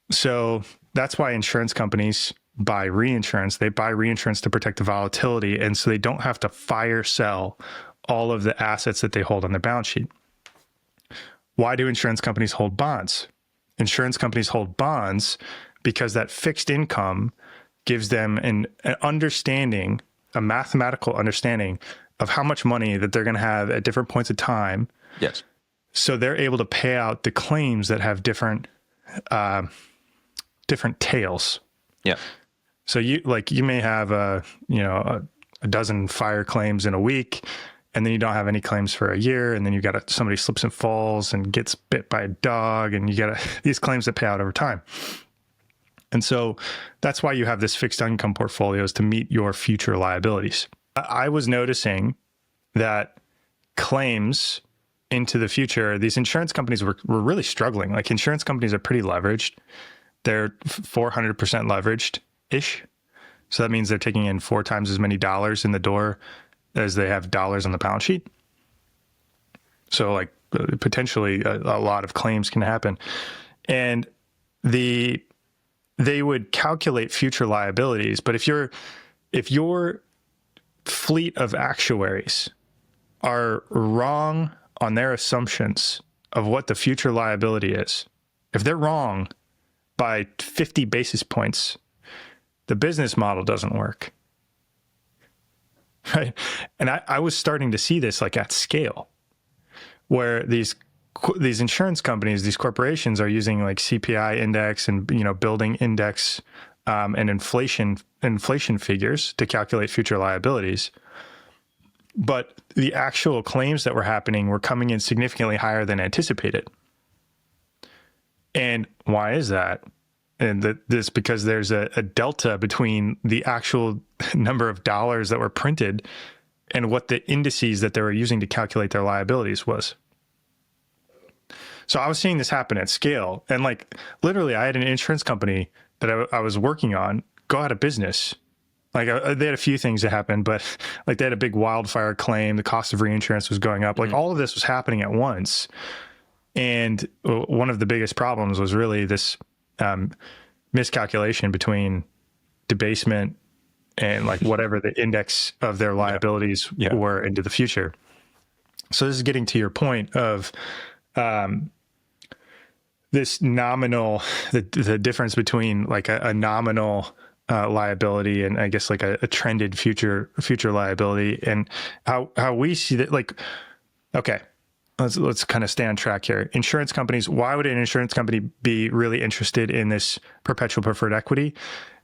So that's why insurance companies buy reinsurance. They buy reinsurance to protect the volatility, and so they don't have to fire sell all of the assets that they hold on their balance sheet. Why do insurance companies hold bonds? Insurance companies hold bonds because that fixed income gives them an understanding, a mathematical understanding of how much money that they're going to have at different points of time. Yes. So they're able to pay out the claims that have different tails. Yeah. So you may have a dozen fire claims in a week, and then you don't have any claims for a year, and then you got somebody slips and falls and gets bit by a dog, and you got these claims that pay out over time. And so that's why you have this fixed income portfolios to meet your future liabilities. I was noticing that claims into the future, these insurance companies were really struggling. Like, insurance companies are pretty leveraged. They're 400% leveraged-ish. So that means they're taking in 4 times as many dollars in the door as they have dollars on the balance sheet. So like potentially a lot of claims can happen. And they would calculate future liabilities, but if your fleet of actuaries are wrong on their assumptions of what the future liability is, if they're wrong by 50 basis points, the business model doesn't work. Right? And I was starting to see this like at scale, where these insurance companies, these corporations are using like CPI index and building index and inflation figures to calculate future liabilities. But the actual claims that were happening were coming in significantly higher than anticipated. And why is that? And this because there's a delta between the actual number of dollars that were printed and what the indices that they were using to calculate their liabilities was. So I was seeing this happen at scale. And like literally, I had an insurance company that I was working on go out of business. Like they had a few things that happened, but like they had a big wildfire claim. The cost of reinsurance was going up. Like all of this was happening at once. And one of the biggest problems was really this miscalculation between debasement and like whatever the index of their liabilities were into the future. So this is getting to your point of this nominal, the difference between like a nominal liability and I guess like a trended future liability, and how we see that. Like, okay, let's kind of stay on track here. Insurance companies, why would an insurance company be really interested in this perpetual preferred equity?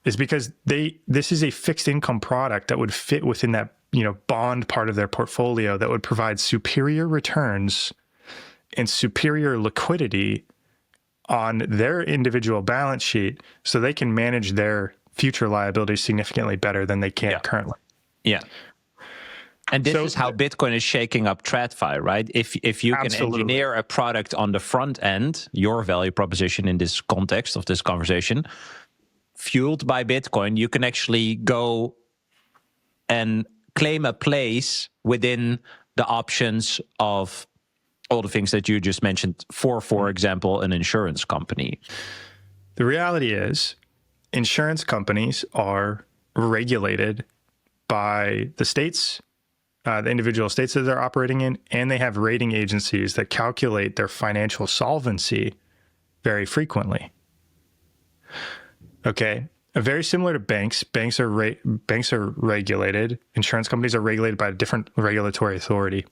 Is because this is a fixed income product that would fit within that bond part of their portfolio that would provide superior returns and superior liquidity on their individual balance sheet, so they can manage their future liabilities significantly better than they can currently. Yeah. And this is how Bitcoin is shaking up TradFi, right? If you can engineer a product on the front end, your value proposition in this context of this conversation, fueled by Bitcoin, you can actually go and claim a place within the options of all the things that you just mentioned for example, an insurance company. The reality is insurance companies are regulated by the states, the individual states that they're operating in, and they have rating agencies that calculate their financial solvency very frequently. Okay, very similar to banks. Banks are regulated. Insurance companies are regulated by a different regulatory authority,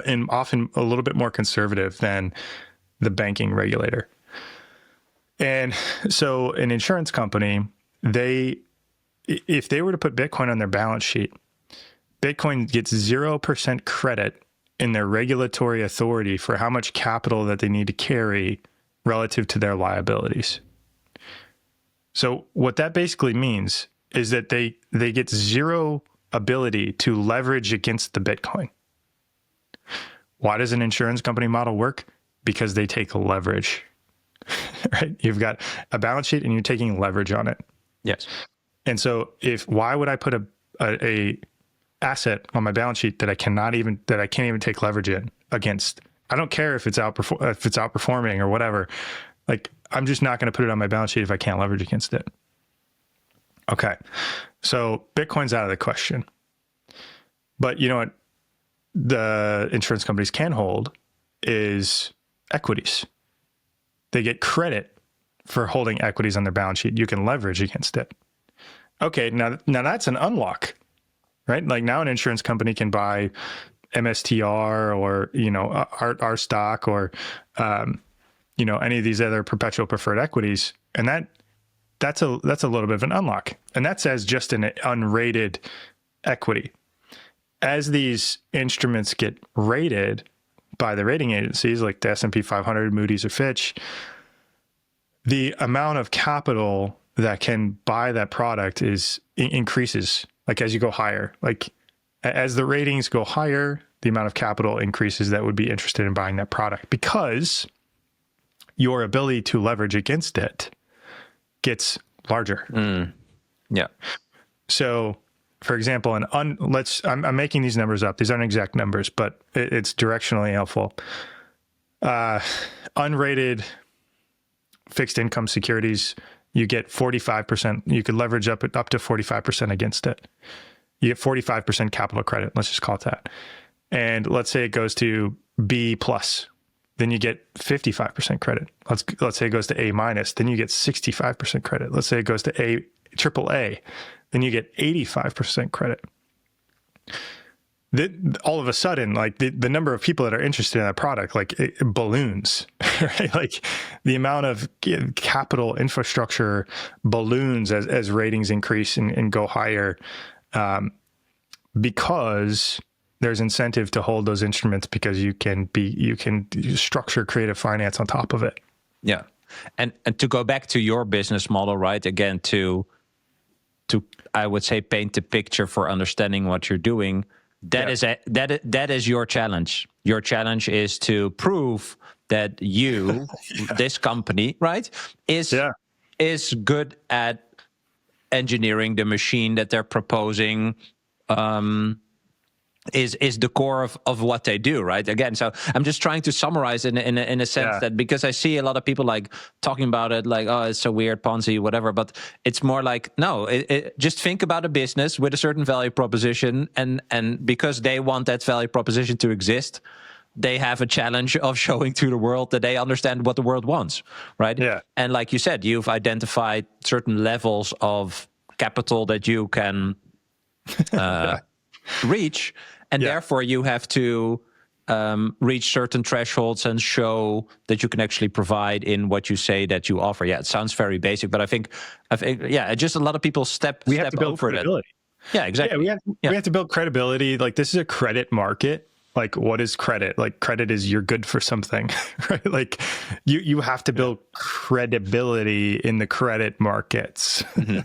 and often a little bit more conservative than the banking regulator. And so an insurance company, if they were to put Bitcoin on their balance sheet, Bitcoin gets 0% credit in their regulatory authority for how much capital that they need to carry relative to their liabilities. So what that basically means is that they get zero ability to leverage against the Bitcoin. Why does an insurance company model work? Because they take leverage, right? You've got a balance sheet and you're taking leverage on it. Yes. And so why would I put a asset on my balance sheet that I can't even take leverage in against? I don't care if it's outperforming or whatever. Like, I'm just not going to put it on my balance sheet if I can't leverage against it. Okay. So Bitcoin's out of the question. But you know what the insurance companies can hold is equities. They get credit for holding equities on their balance sheet. You can leverage against it. Okay, now that's an unlock, right? Like, now an insurance company can buy MSTR or, you know, our stock or, you know, any of these other perpetual preferred equities. And that's a little bit of an unlock. And that's as just an unrated equity. As these instruments get rated by the rating agencies like the S&P 500, Moody's, or Fitch, the amount of capital that can buy that product increases, like, as you go higher. Like, as the ratings go higher, the amount of capital increases that would be interested in buying that product, because your ability to leverage against it gets larger. Yeah. So, for example, I'm making these numbers up. These aren't exact numbers, but it's directionally helpful. Unrated fixed income securities, you get 45%. You could leverage up to 45% against it. You get 45% capital credit. Let's just call it that. And let's say it goes to B plus, then you get 55% credit. Let's say it goes to A minus, then you get 65% credit. Let's say it goes to triple A, then you get 85% credit. All of a sudden, like, the number of people that are interested in that product, like, it balloons, right? Like, the amount of capital infrastructure balloons as ratings increase and go higher, because there's incentive to hold those instruments, because you can structure creative finance on top of it. Yeah. And to go back to your business model, right? Again, to I would say paint the picture for understanding what you're doing. That is your challenge. Your challenge is to prove that this company, right, is good at engineering the machine that they're proposing. Is the core of what they do, right? Again, so I'm just trying to summarize in a sense that, because I see a lot of people like talking about it like, oh, it's so weird, Ponzi, whatever. But it's more like, no, just think about a business with a certain value proposition, and because they want that value proposition to exist, they have a challenge of showing to the world that they understand what the world wants, right? Yeah. And like you said, you've identified certain levels of capital that you can reach. And therefore, you have to reach certain thresholds and show that you can actually provide in what you say that you offer. Yeah, it sounds very basic, but I think just a lot of people we have to build over credibility. That. Yeah, exactly. Yeah, we have to build credibility. Like, this is a credit market. Like, what is credit? Like, credit is you're good for something, right? Like, you have to build credibility in the credit markets. Mm-hmm.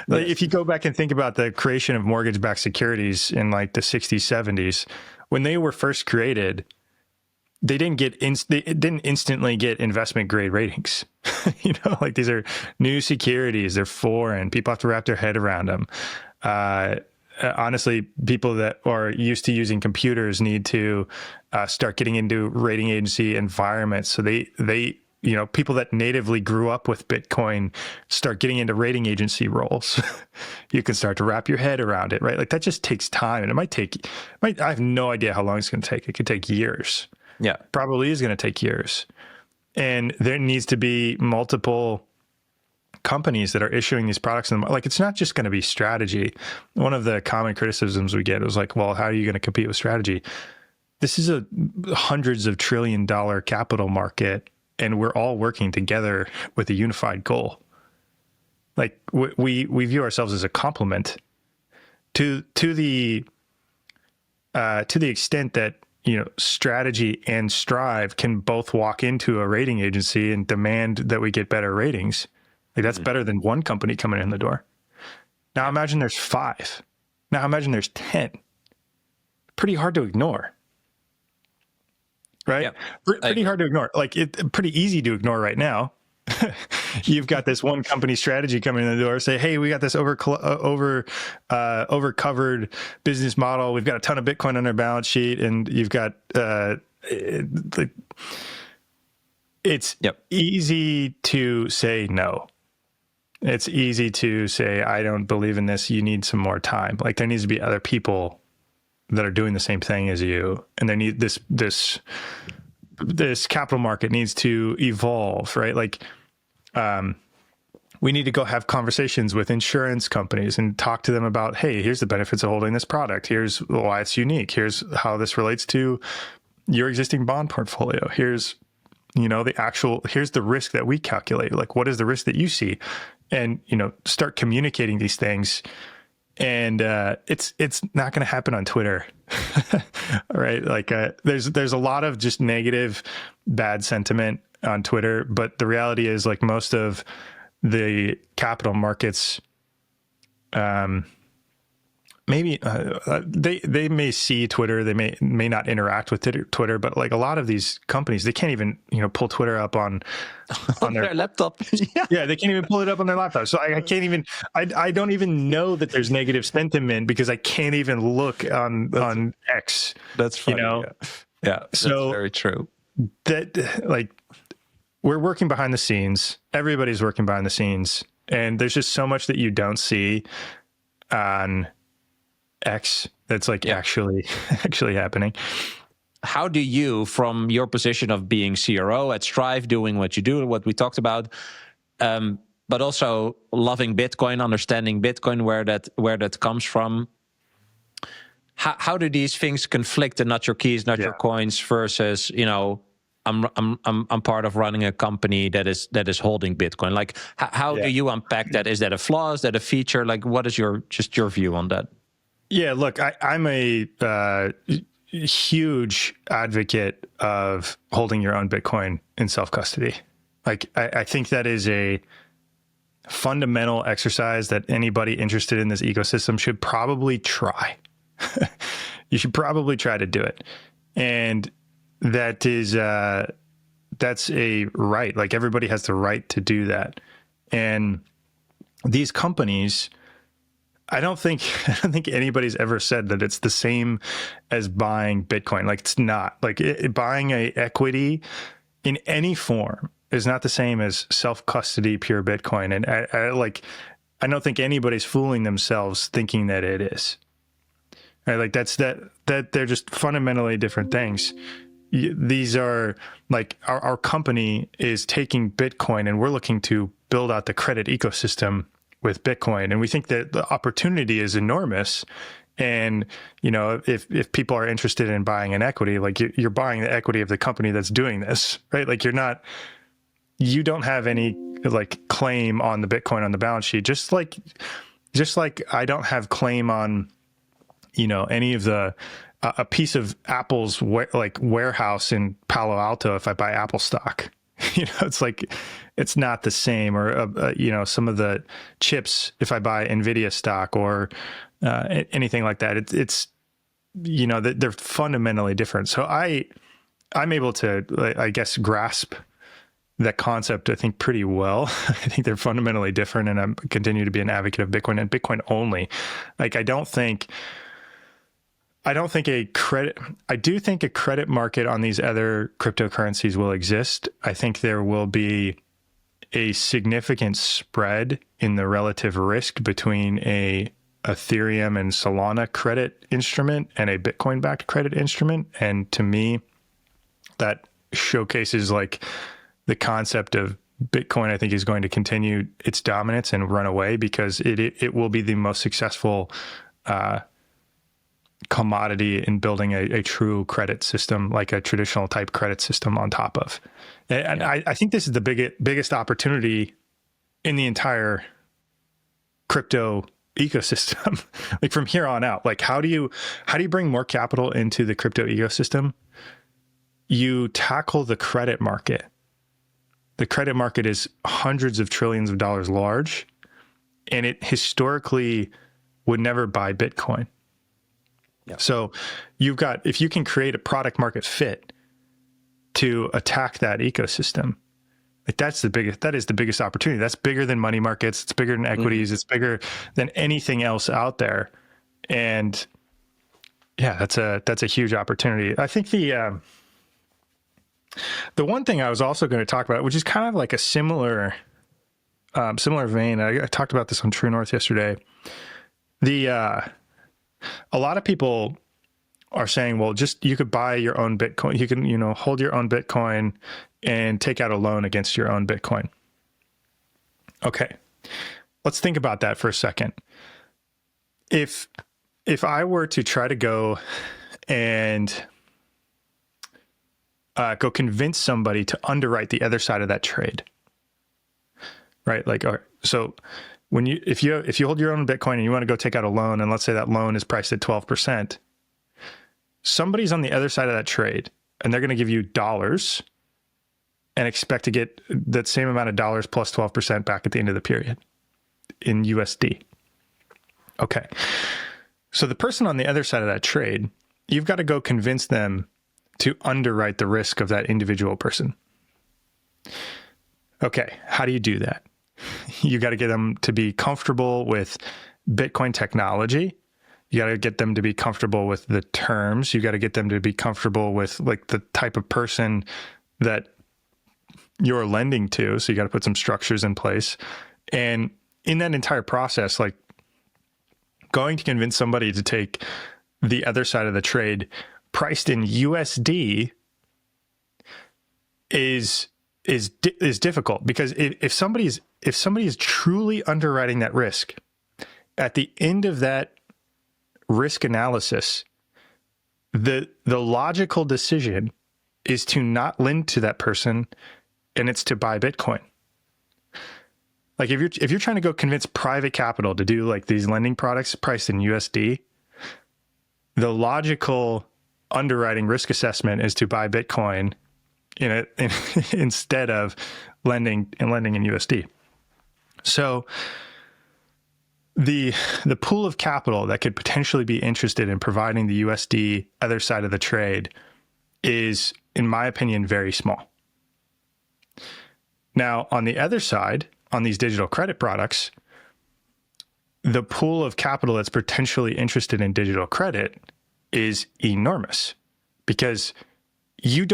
Like, if you go back and think about the creation of mortgage-backed securities in like the 60s, 70s, when they were first created, they didn't instantly get investment grade ratings. You know, like, these are new securities, they're foreign, people have to wrap their head around them. Honestly, people that are used to using computers need to start getting into rating agency environments. So they you know, people that natively grew up with Bitcoin start getting into rating agency roles. You can start to wrap your head around it, right? Like, that just takes time, and I have no idea how long it's going to take. It could take years. Yeah, probably is going to take years. And there needs to be multiple companies that are issuing these products. And like, it's not just going to be strategy. One of the common criticisms we get was like, well, how are you going to compete with strategy? This is a hundreds of $1 trillion capital market, and we're all working together with a unified goal. Like, we view ourselves as a complement to the extent that, you know, strategy and Strive can both walk into a rating agency and demand that we get better ratings. Like, that's better than one company coming in the door. Now imagine there's 5. Now imagine there's 10. Pretty hard to ignore. Right? Yep. Pretty hard to ignore. Like pretty easy to ignore right now. You've got this one company strategy coming in the door, say, hey, we got this over-covered business model. We've got a ton of Bitcoin on our balance sheet, and you've got it's easy to say no. It's easy to say, I don't believe in this. You need some more time. Like there needs to be other people that are doing the same thing as you, and they need this capital market needs to evolve, right? Like, we need to go have conversations with insurance companies and talk to them about, hey, here's the benefits of holding this product. Here's why it's unique. Here's how this relates to your existing bond portfolio. Here's, here's the risk that we calculate. Like, what is the risk that you see? And, start communicating these things. And it's not going to happen on Twitter, right? Like there's a lot of just negative, bad sentiment on Twitter, but the reality is like most of the capital markets, maybe they may see Twitter, they may not interact with Twitter, but like a lot of these companies, they can't even pull Twitter up on their laptop. Yeah, they can't even pull it up on their laptop. So I can't even I don't even know that there's negative sentiment because I can't even look on X. That's funny. Yeah, so that's very true. That like we're working behind the scenes. Everybody's working behind the scenes, and there's just so much that you don't see on X that's like actually happening. How do you, from your position of being CRO at Strive, doing what you do, what we talked about, but also loving Bitcoin, understanding Bitcoin, where that comes from, how do these things conflict, and not your keys, not your coins, versus I'm part of running a company that is holding Bitcoin? Like how do you unpack that? Is that a flaw? Is that a feature? Like what is your view on that? Yeah, look, I'm a huge advocate of holding your own Bitcoin in self-custody. Like I think that is a fundamental exercise that anybody interested in this ecosystem should probably try. You should probably try to do it. And that is that's a right. Like everybody has the right to do that. And these companies, I don't think anybody's ever said that it's the same as buying Bitcoin. Like it's not. Like buying a equity in any form is not the same as self-custody pure Bitcoin. And I don't think anybody's fooling themselves thinking that it is. Right? Like that they're just fundamentally different things. These are like our company is taking Bitcoin, and we're looking to build out the credit ecosystem with Bitcoin. And we think that the opportunity is enormous. And, if people are interested in buying an equity, like you're buying the equity of the company that's doing this, right? Like you don't have any like claim on the Bitcoin on the balance sheet, just like I don't have claim on, any of a piece of Apple's warehouse in Palo Alto if I buy Apple stock. It's like, it's not the same. Or, some of the chips, if I buy NVIDIA stock or anything like that, it's they're fundamentally different. So I'm able to, I guess, grasp that concept, I think, pretty well. I think they're fundamentally different, and I continue to be an advocate of Bitcoin and Bitcoin only. Like, I do think a credit market on these other cryptocurrencies will exist. I think there will be a significant spread in the relative risk between a Ethereum and Solana credit instrument and a Bitcoin-backed credit instrument. And to me, that showcases like the concept of Bitcoin, I think, is going to continue its dominance and run away because it will be the most successful commodity in building a true credit system, like a traditional type credit system on top of. And I think this is the biggest opportunity in the entire crypto ecosystem. Like from here on out, like how do you bring more capital into the crypto ecosystem? You tackle the credit market. The credit market is hundreds of trillions of dollars large, and it historically would never buy Bitcoin. Yep. So if you can create a product market fit to attack that ecosystem, like that is the biggest opportunity. That's bigger than money markets. It's bigger than equities. It's bigger than anything else out there. And yeah, that's a huge opportunity. I think the one thing I was also going to talk about, which is kind of like a similar vein. I talked about this on True North yesterday. A lot of people are saying, well, you could buy your own Bitcoin. You can, hold your own Bitcoin and take out a loan against your own Bitcoin. Okay. Let's think about that for a second. If I were to try to go and go convince somebody to underwrite the other side of that trade, right? Like, all right, so if you hold your own Bitcoin and you want to go take out a loan, and let's say that loan is priced at 12%, somebody's on the other side of that trade, and they're going to give you dollars and expect to get that same amount of dollars plus 12% back at the end of the period in USD. Okay. So the person on the other side of that trade, you've got to go convince them to underwrite the risk of that individual person. Okay. How do you do that? You got to get them to be comfortable with Bitcoin technology. You got to get them to be comfortable with the terms. You got to get them to be comfortable with like the type of person that you're lending to. So you got to put some structures in place. And in that entire process, like going to convince somebody to take the other side of the trade priced in USD is difficult, because if somebody is truly underwriting that risk, at the end of that risk analysis, the logical decision is to not lend to that person, and it's to buy Bitcoin. Like if you're trying to go convince private capital to do like these lending products priced in USD, the logical underwriting risk assessment is to buy Bitcoin instead of lending in USD. So the pool of capital that could potentially be interested in providing the USD other side of the trade is, in my opinion, very small. Now, on the other side, on these digital credit products, the pool of capital that's potentially interested in digital credit is enormous, because you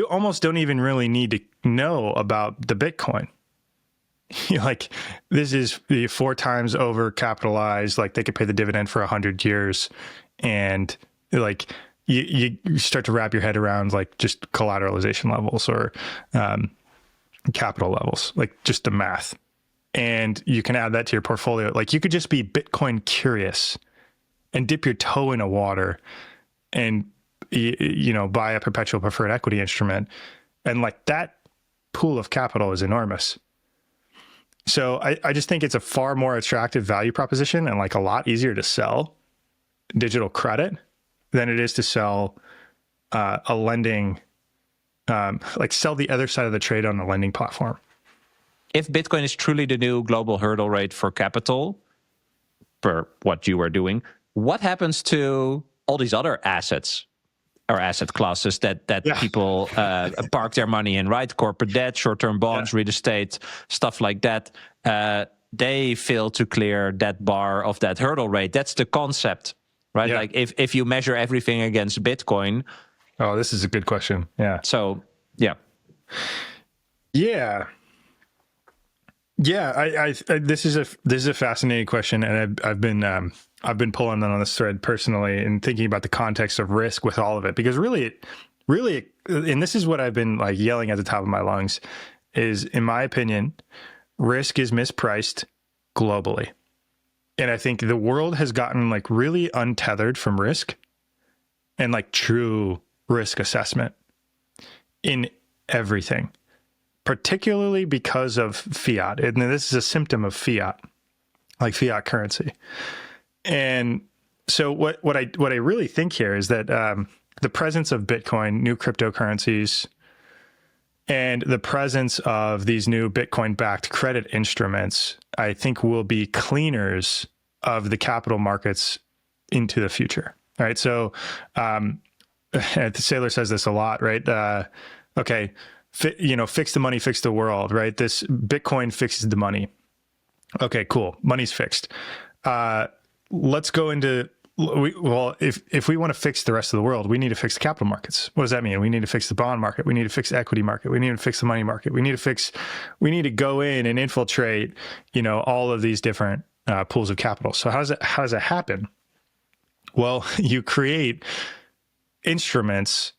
almost don't even really need to know about the Bitcoin. Like, this is 4 times over capitalized. Like, they could pay the dividend for 100 years, and like you start to wrap your head around like just collateralization levels or capital levels, like just the math. And you can add that to your portfolio. Like, you could just be Bitcoin curious and dip your toe in a water and buy a perpetual preferred equity instrument, and like that pool of capital is enormous. So I just think it's a far more attractive value proposition and like a lot easier to sell digital credit than it is to sell a lending, like sell the other side of the trade on a lending platform. If Bitcoin is truly the new global hurdle rate for capital, for what you are doing, what happens to all these other assets or asset classes that people park their money in, right? Corporate debt, short-term bonds, real estate, stuff like that. They fail to clear that bar of that hurdle rate. That's the concept, right? Yeah. Like if you measure everything against Bitcoin. Oh, this is a good question. Yeah. So, yeah. Yeah. Yeah, this is a fascinating question, and I've been pulling on this thread personally and thinking about the context of risk with all of it, because really, and this is what I've been like yelling at the top of my lungs, is, in my opinion, risk is mispriced globally, and I think the world has gotten like really untethered from risk and like true risk assessment in everything. Particularly because of fiat. And this is a symptom of fiat, like fiat currency. And so what I really think here is that the presence of Bitcoin, new cryptocurrencies, And the presence of these new Bitcoin-backed credit instruments, I think, will be cleaners of the capital markets into the future. All right. So Saylor says this a lot, right? Okay, fix the money, fix the world, right? This Bitcoin fixes the money. Okay, cool. Money's fixed. Let's go into, if we want to fix the rest of the world, we need to fix the capital markets. What does that mean? We need to fix the bond market. We need to fix the equity market. We need to fix the money market. We need to go in and infiltrate, all of these different pools of capital. So how does that happen? Well, you create instruments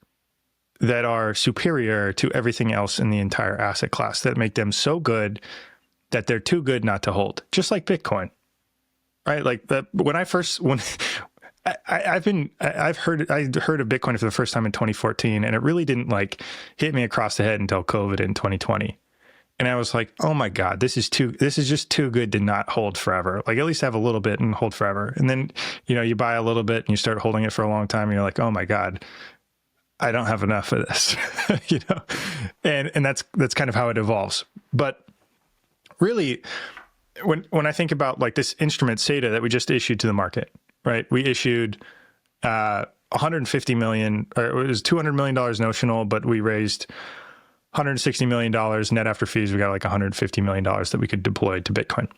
that are superior to everything else in the entire asset class, that make them so good that they're too good not to hold, just like Bitcoin. Right, like I heard of Bitcoin for the first time in 2014, and it really didn't hit me across the head until COVID in 2020, and I was like, oh my God, this is just too good to not hold forever. Like, at least have a little bit and hold forever. And then you buy a little bit and you start holding it for a long time, and you're like, oh my God, I don't have enough of this, and that's kind of how it evolves. But really, when I think about this instrument SEDA that we just issued to the market, right? We issued 150 million, or it was $200 million notional, but we raised $160 million net after fees. We got $150 million that we could deploy to Bitcoin.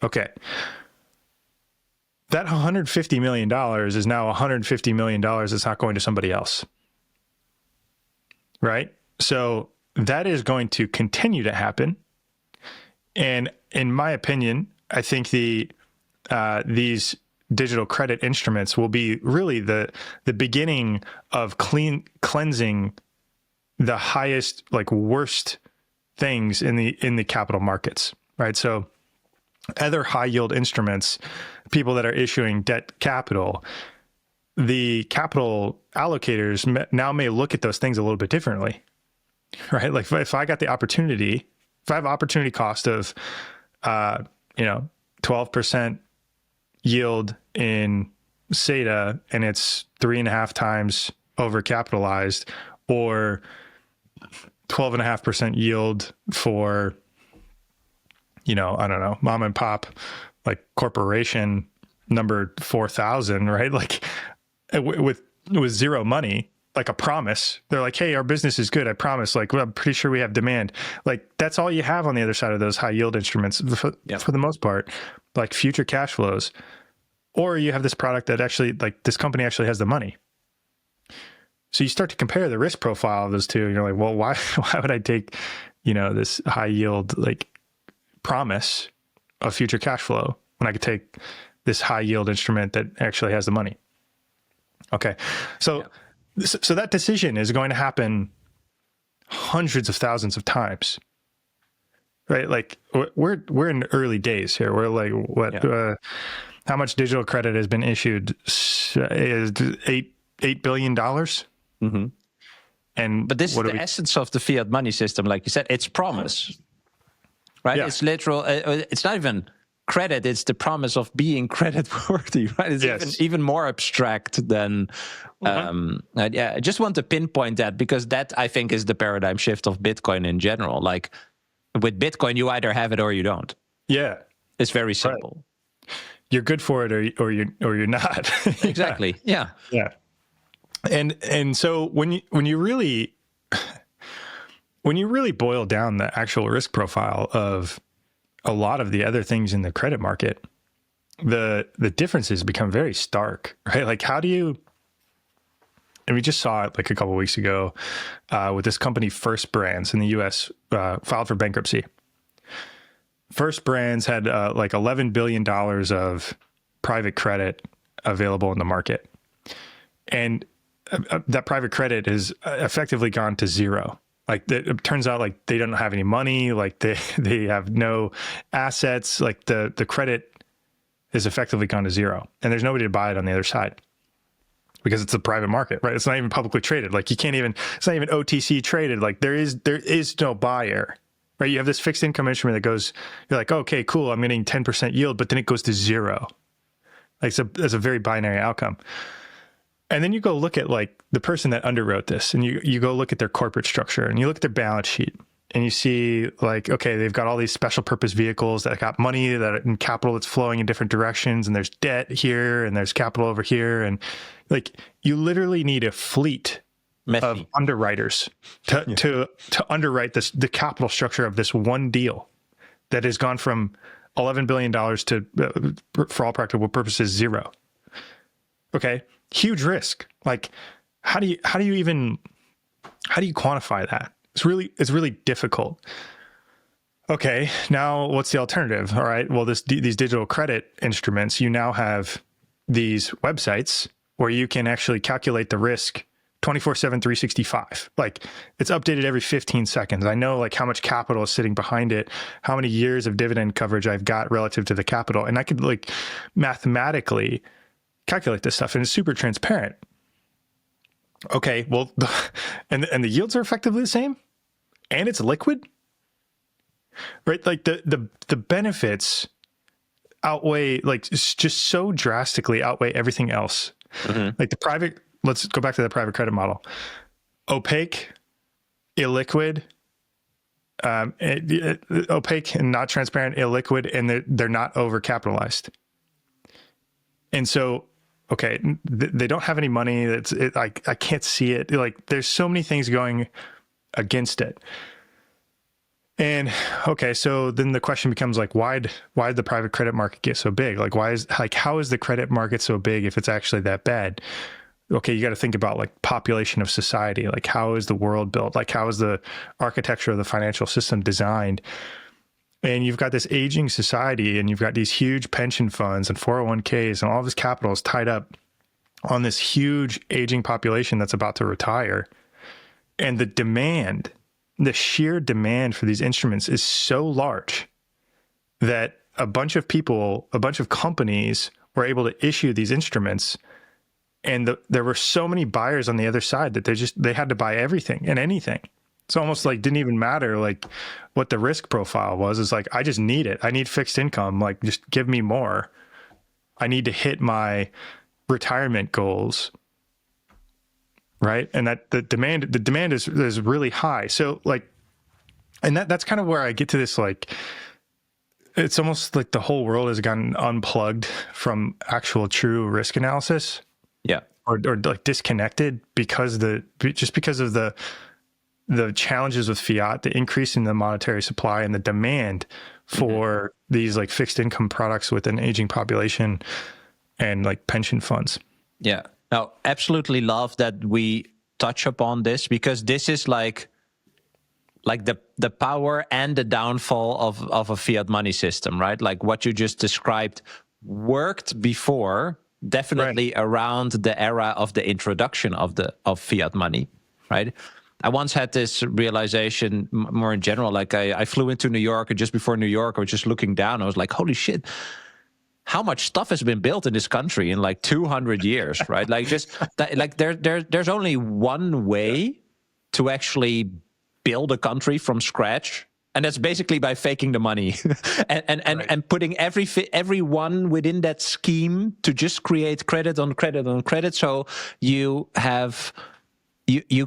Okay. That $150 million is now $150 million that's not going to somebody else. Right? So that is going to continue to happen. And in my opinion, I think these digital credit instruments will be really the beginning of cleansing the highest, worst things in the capital markets, right? So other high yield instruments, people that are issuing debt capital, the capital allocators now may look at those things a little bit differently, right? Like if I got the opportunity, if I have opportunity cost of, 12% yield in SEDA and it's 3.5 times overcapitalized, or 12.5% yield for, I don't know, mom and pop, corporation number 4,000, right? With zero money, a promise. They're like, hey, our business is good. I promise. I'm pretty sure we have demand. That's all you have on the other side of those high yield instruments for the most part, future cash flows. Or you have this product that actually, this company actually has the money. So you start to compare the risk profile of those two, and you're like, well, why would I take, this high yield, promise of future cash flow when I could take this high yield instrument that actually has the money? Okay. So that decision is going to happen hundreds of thousands of times, right? We're in the early days here. We're how much digital credit has been issued? Is $8 billion. Mm-hmm. But this is the essence of the fiat money system, like you said. It's promise, right? Yeah. It's literal. It's not even credit. It's the promise of being credit worthy, right? It's even more abstract than. I just want to pinpoint that, because that, I think, is the paradigm shift of Bitcoin in general. With Bitcoin, you either have it or you don't. Yeah, it's very simple. Right. You're good for it, or you're not. Exactly. Yeah. And so when you really boil down the actual risk profile of a lot of the other things in the credit market, the differences become very stark, right? How do you? And we just saw it a couple of weeks ago with this company, First Brands in the U.S. Filed for bankruptcy. First Brands had $11 billion of private credit available in the market. And that private credit has effectively gone to zero. It turns out they don't have any money, they have no assets, the credit has effectively gone to zero. And there's nobody to buy it on the other side, because it's a private market, right? It's not even publicly traded. It's not even OTC traded. There is no buyer. Right, you have this fixed income instrument that goes, you're like, okay, cool, I'm getting 10% yield, but then it goes to zero. It's a very binary outcome. And then you go look at like the person that underwrote this, and you go look at their corporate structure, and you look at their balance sheet, and you see like, okay, they've got all these special purpose vehicles that got money and capital that's flowing in different directions, and there's debt here and there's capital over here. And like, you literally need a fleet of underwriters to underwrite the capital structure of this one deal that has gone from $11 billion to, for all practical purposes, zero. Okay. Huge risk. Like, how do you quantify that? It's really difficult. Okay, now what's the alternative? All right, well, these digital credit instruments, you now have these websites where you can actually calculate the risk 24/7, 365. Like, it's updated every 15 seconds. I know like how much capital is sitting behind it, how many years of dividend coverage I've got relative to the capital, and I could like mathematically calculate this stuff, and it's super transparent. Okay, well, and the yields are effectively the same, and it's liquid, right? Like the benefits outweigh, like, just so drastically outweigh everything else. Mm-hmm. Like let's go back to the private credit model. Opaque, illiquid, opaque and not transparent, illiquid, and they're not overcapitalized. And so, okay, they don't have any money. I can't see it. Like, there's so many things going against it. And okay, so then the question becomes like, why did the private credit market get so big? Like, how is the credit market so big if it's actually that bad? Okay, you got to think about like population of society. Like, how is the world built? Like, how is the architecture of the financial system designed? And you've got this aging society, and you've got these huge pension funds and 401ks, and all this capital is tied up on this huge aging population that's about to retire. And the sheer demand for these instruments is so large that a bunch of companies were able to issue these instruments. And there were so many buyers on the other side that they had to buy everything and anything. It's almost like didn't even matter like what the risk profile was. It's like, I just need it. I need fixed income. Like, just give me more. I need to hit my retirement goals. Right. And that the demand is really high. So like, and that's kind of where I get to this, like, it's almost like the whole world has gotten unplugged from actual true risk analysis. Yeah. Or like disconnected because of the challenges with fiat, the increase in the monetary supply, and the demand for these like fixed income products with an aging population and like pension funds. Yeah. Now, absolutely love that we touch upon this, because this is like the power and the downfall of a fiat money system, right? Like what you just described worked before, definitely right, around the era of the introduction of fiat money, right? I once had this realization more in general. Like I flew into New York, and just before New York, I was just looking down. I was like, holy shit, how much stuff has been built in this country in like 200 years, right? Like just that, like there's only one way to actually build a country from scratch. And that's basically by faking the money and putting everyone within that scheme to just create credit on credit on credit. So you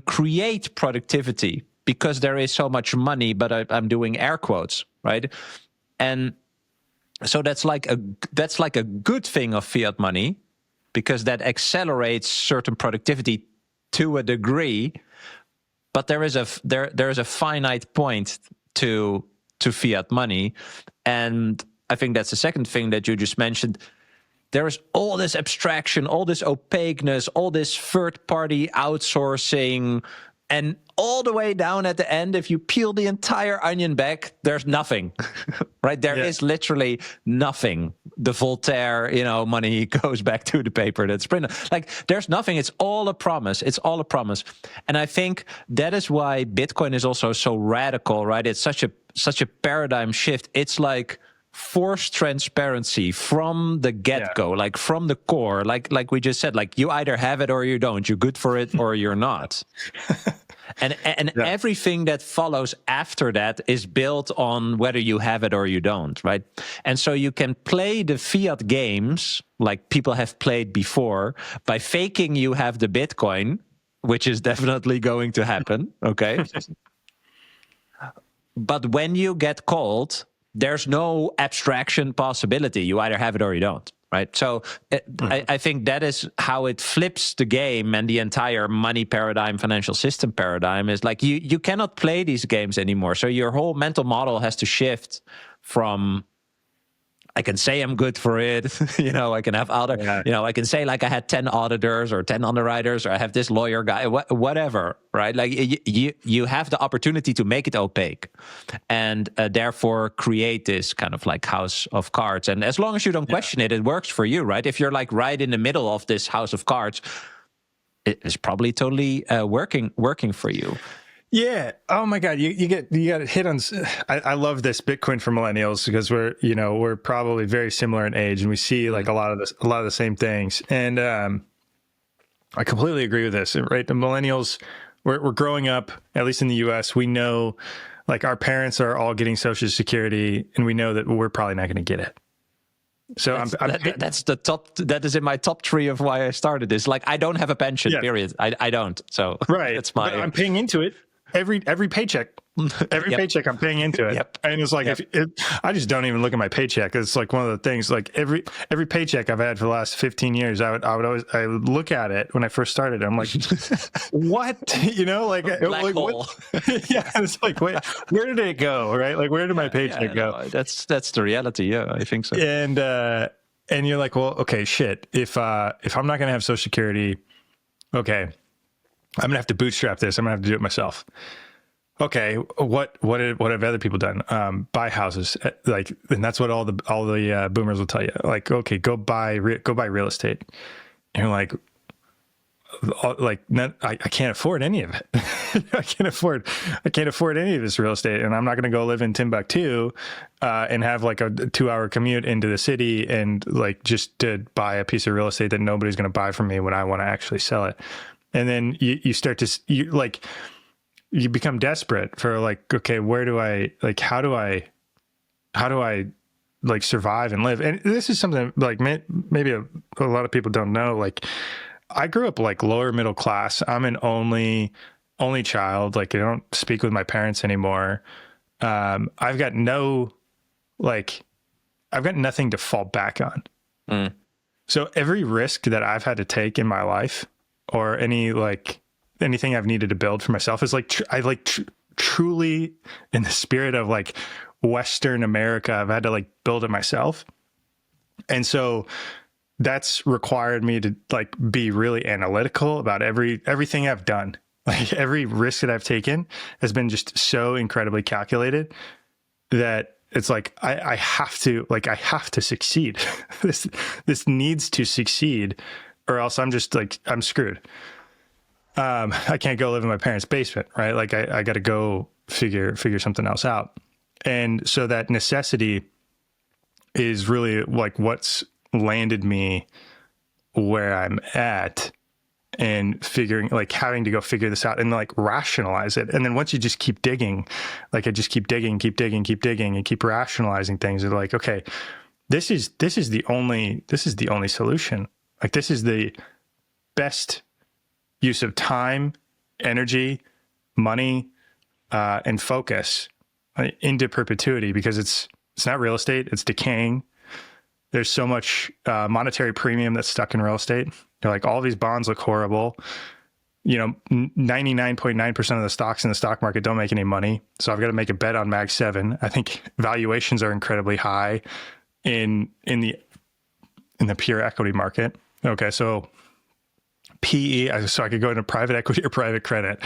create productivity because there is so much money, but I'm doing air quotes, right? And so that's like a good thing of fiat money, because that accelerates certain productivity to a degree. But there is a finite point to fiat money, and I think that's the second thing that you just mentioned. There is all this abstraction, all this opaqueness, all this third-party outsourcing, and all the way down at the end, if you peel the entire onion back, there's nothing, right? There is literally nothing. The Voltaire, money goes back to the paper that's printed. Like, there's nothing. It's all a promise. It's all a promise. And I think that is why Bitcoin is also so radical, right? It's such a paradigm shift. It's like forced transparency from the get-go, like from the core, like we just said, like you either have it or you don't. You're good for it or you're not. And everything that follows after that is built on whether you have it or you don't, right? And so you can play the fiat games like people have played before by faking you have the Bitcoin, which is definitely going to happen, okay? But when you get called, there's no abstraction possibility. You either have it or you don't, right? So I think that is how it flips the game, and the entire money paradigm, financial system paradigm is like you cannot play these games anymore. So your whole mental model has to shift from, I can say I'm good for it. I can have I can say like I had 10 auditors or 10 underwriters, or I have this lawyer guy, whatever, right? Like you have the opportunity to make it opaque, and therefore create this kind of like house of cards. And as long as you don't question it, it works for you, right? If you're like right in the middle of this house of cards, it is probably totally working for you. Yeah. Oh my God. You got hit on. I love this Bitcoin for millennials because we're probably very similar in age, and we see like a lot of the same things. And I completely agree with this. Right. The millennials, we're growing up, at least in the US, we know like our parents are all getting Social Security, and we know that we're probably not going to get it. So that's the top. That is in my top 3 of why I started this. Like I don't have a pension. Period. I don't. So right. That's my. But I'm paying into it. Every paycheck, paycheck I'm paying into it. And it's like, I just don't even look at my paycheck. It's like one of the things, like every paycheck I've had for the last 15 years, I would look at it when I first started. I'm like, what, Black hole. Yeah. It's like, wait, where did it go? Right. Like, where did my paycheck go? No, that's the reality. Yeah, I think so. And you're like, well, okay, shit. If I'm not going to have Social Security, okay, I'm gonna have to bootstrap this. I'm gonna have to do it myself. Okay, what have other people done? Buy houses, and that's what all the boomers will tell you. Like, okay, go buy real estate. And you're like, I can't afford any of it. I can't afford any of this real estate, and I'm not gonna go live in Timbuktu and have like a 2-hour commute into the city and like just to buy a piece of real estate that nobody's gonna buy from me when I want to actually sell it. And then you start to, you become desperate for like, okay, where do I, like, how do I like survive and live? And this is something like maybe a lot of people don't know. Like I grew up like lower middle class. I'm an only child. Like I don't speak with my parents anymore. I've got nothing to fall back on. So every risk that I've had to take in my life, or anything I've needed to build for myself is like, truly in the spirit of like Western America, I've had to like build it myself. And so that's required me to like be really analytical about everything I've done. Like every risk that I've taken has been just so incredibly calculated that it's like, I have to succeed. This needs to succeed, or else I'm just like, I'm screwed. I can't go live in my parents' basement, right? Like I got to go figure something else out. And so that necessity is really like what's landed me where I'm at, and figuring, like having to go figure this out and like rationalize it. And then once you just keep digging, like I just keep digging and keep rationalizing things. And like, okay, this is the only solution. Like this is the best use of time, energy, money, and focus into perpetuity, because it's not real estate. It's decaying. There's so much monetary premium that's stuck in real estate. They're like, all these bonds look horrible. 99.9% of the stocks in the stock market don't make any money. So I've got to make a bet on Mag 7. I think valuations are incredibly high in the pure equity market. Okay, so PE, so I could go into private equity or private credit.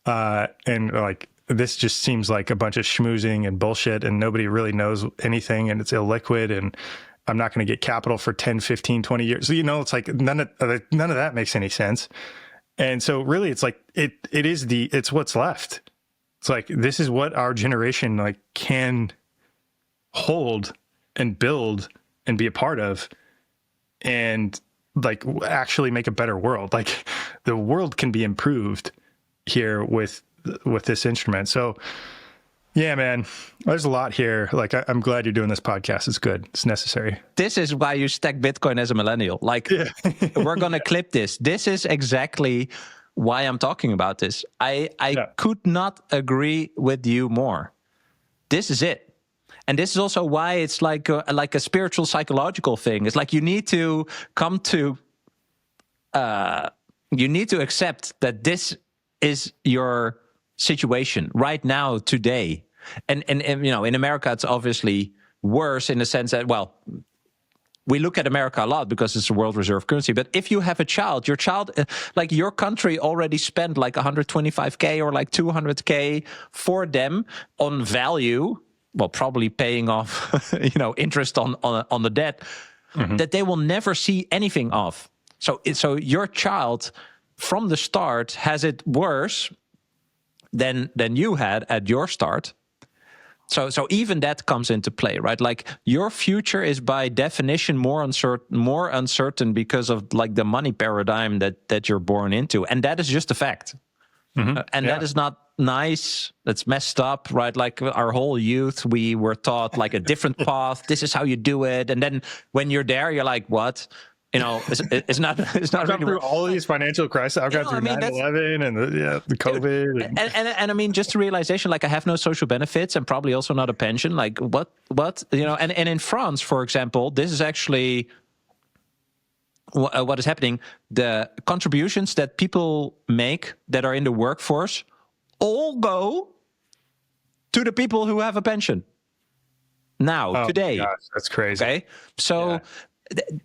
And like, this just seems like a bunch of schmoozing and bullshit, and nobody really knows anything, and it's illiquid, and I'm not going to get capital for 10, 15, 20 years. So, it's like none of that makes any sense. And so really it's like, it's what's left. It's like, this is what our generation like can hold and build and be a part of, and like actually make a better world. Like the world can be improved here with with this instrument. So yeah, man, there's a lot here. Like, I'm glad you're doing this podcast. It's good. It's necessary. This is why you stack Bitcoin as a millennial. Like, we're going to clip this. This is exactly why I'm talking about this. I could not agree with you more. This is it. And this is also why it's like a spiritual psychological thing. It's like you need to come to, you need to accept that this is your situation right now, today. And you know, in America, it's obviously worse in the sense that, well, we look at America a lot because it's a world reserve currency. But if you have a child, like your country already spent like 125K or like 200K for them on value. Well, probably paying off, you know, interest on the debt that they will never see anything of. So your child from the start has it worse than you had at your start. So even that comes into play, right? Like your future is by definition more uncertain because of like the money paradigm that you're born into, and that is just a fact. That is not nice. That's messed up, right? Like our whole youth, we were taught like a different path. This is how you do it, and then when you're there, you're like, what? You know, it's not. I've gone through all these financial crises. I've gone through 9/11 and the COVID. And I mean, just the realization, like I have no social benefits and probably also not a pension. Like what? You know, and in France, for example, this is actually what is happening. The contributions that people make that are in the workforce all go to the people who have a pension now, today. Gosh, that's crazy. Okay, so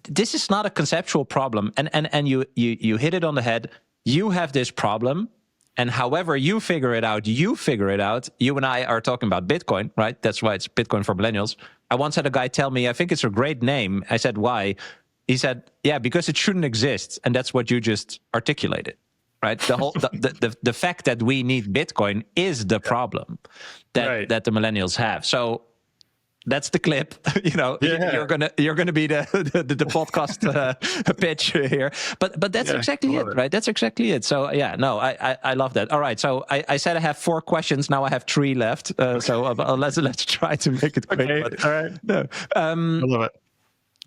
this is not a conceptual problem, and you hit it on the head. You have this problem, and however you figure it out. You and I are talking about Bitcoin, right? That's why it's Bitcoin for millennials. I once had a guy tell me, I think it's a great name. I said, why? He said, yeah, because it shouldn't exist, and that's what you just articulated, right? The whole the fact that we need Bitcoin is the problem that the millennials have. So that's the clip. You know, you're gonna be the podcast pitch here. But that's exactly it, right? That's exactly it. So yeah, no, I love that. All right, so I said I have 4 questions. Now I have 3 left. So let's try to make it quick. Okay. All right. No. I love it.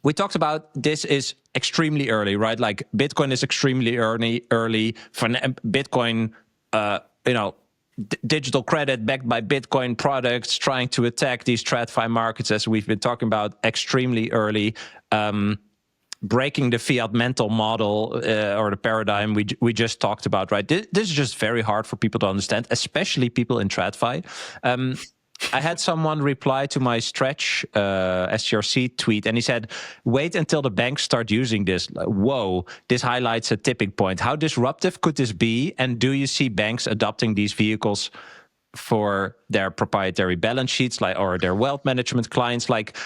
We talked about this is extremely early, right? Like Bitcoin is extremely early. For Bitcoin, you know, digital credit backed by Bitcoin products trying to attack these TradFi markets, as we've been talking about, extremely early. Breaking the fiat mental model or the paradigm we just talked about, right? This is just very hard for people to understand, especially people in TradFi. I had someone reply to my Stretch STRC tweet, and he said, wait until the banks start using this. Whoa, this highlights a tipping point. How disruptive could this be? And do you see banks adopting these vehicles for their proprietary balance sheets, like, or their wealth management clients? Like,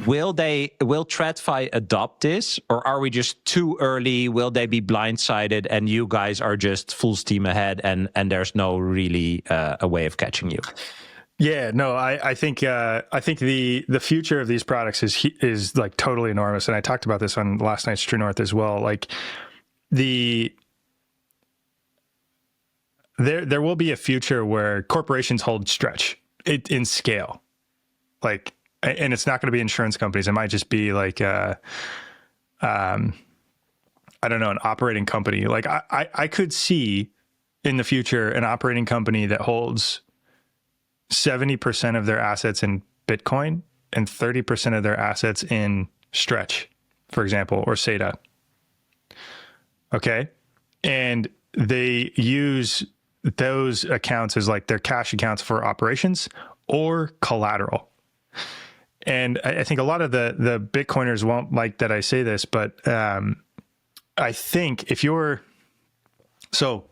will TradFi adopt this, or are we just too early? Will they be blindsided and you guys are just full steam ahead and there's no really a way of catching you? Yeah, no, I think the future of these products is like totally enormous, and I talked about this on last night's True North as well. Like there will be a future where corporations hold Stretch in scale, like, and it's not going to be insurance companies. It might just be like I don't know, an operating company. Like I could see in the future an operating company that holds 70% of their assets in Bitcoin and 30% of their assets in Stretch, for example, or SEDA. Okay. And they use those accounts as like their cash accounts for operations or collateral. And I think a lot of the Bitcoiners won't like that I say this, but I think if you're, so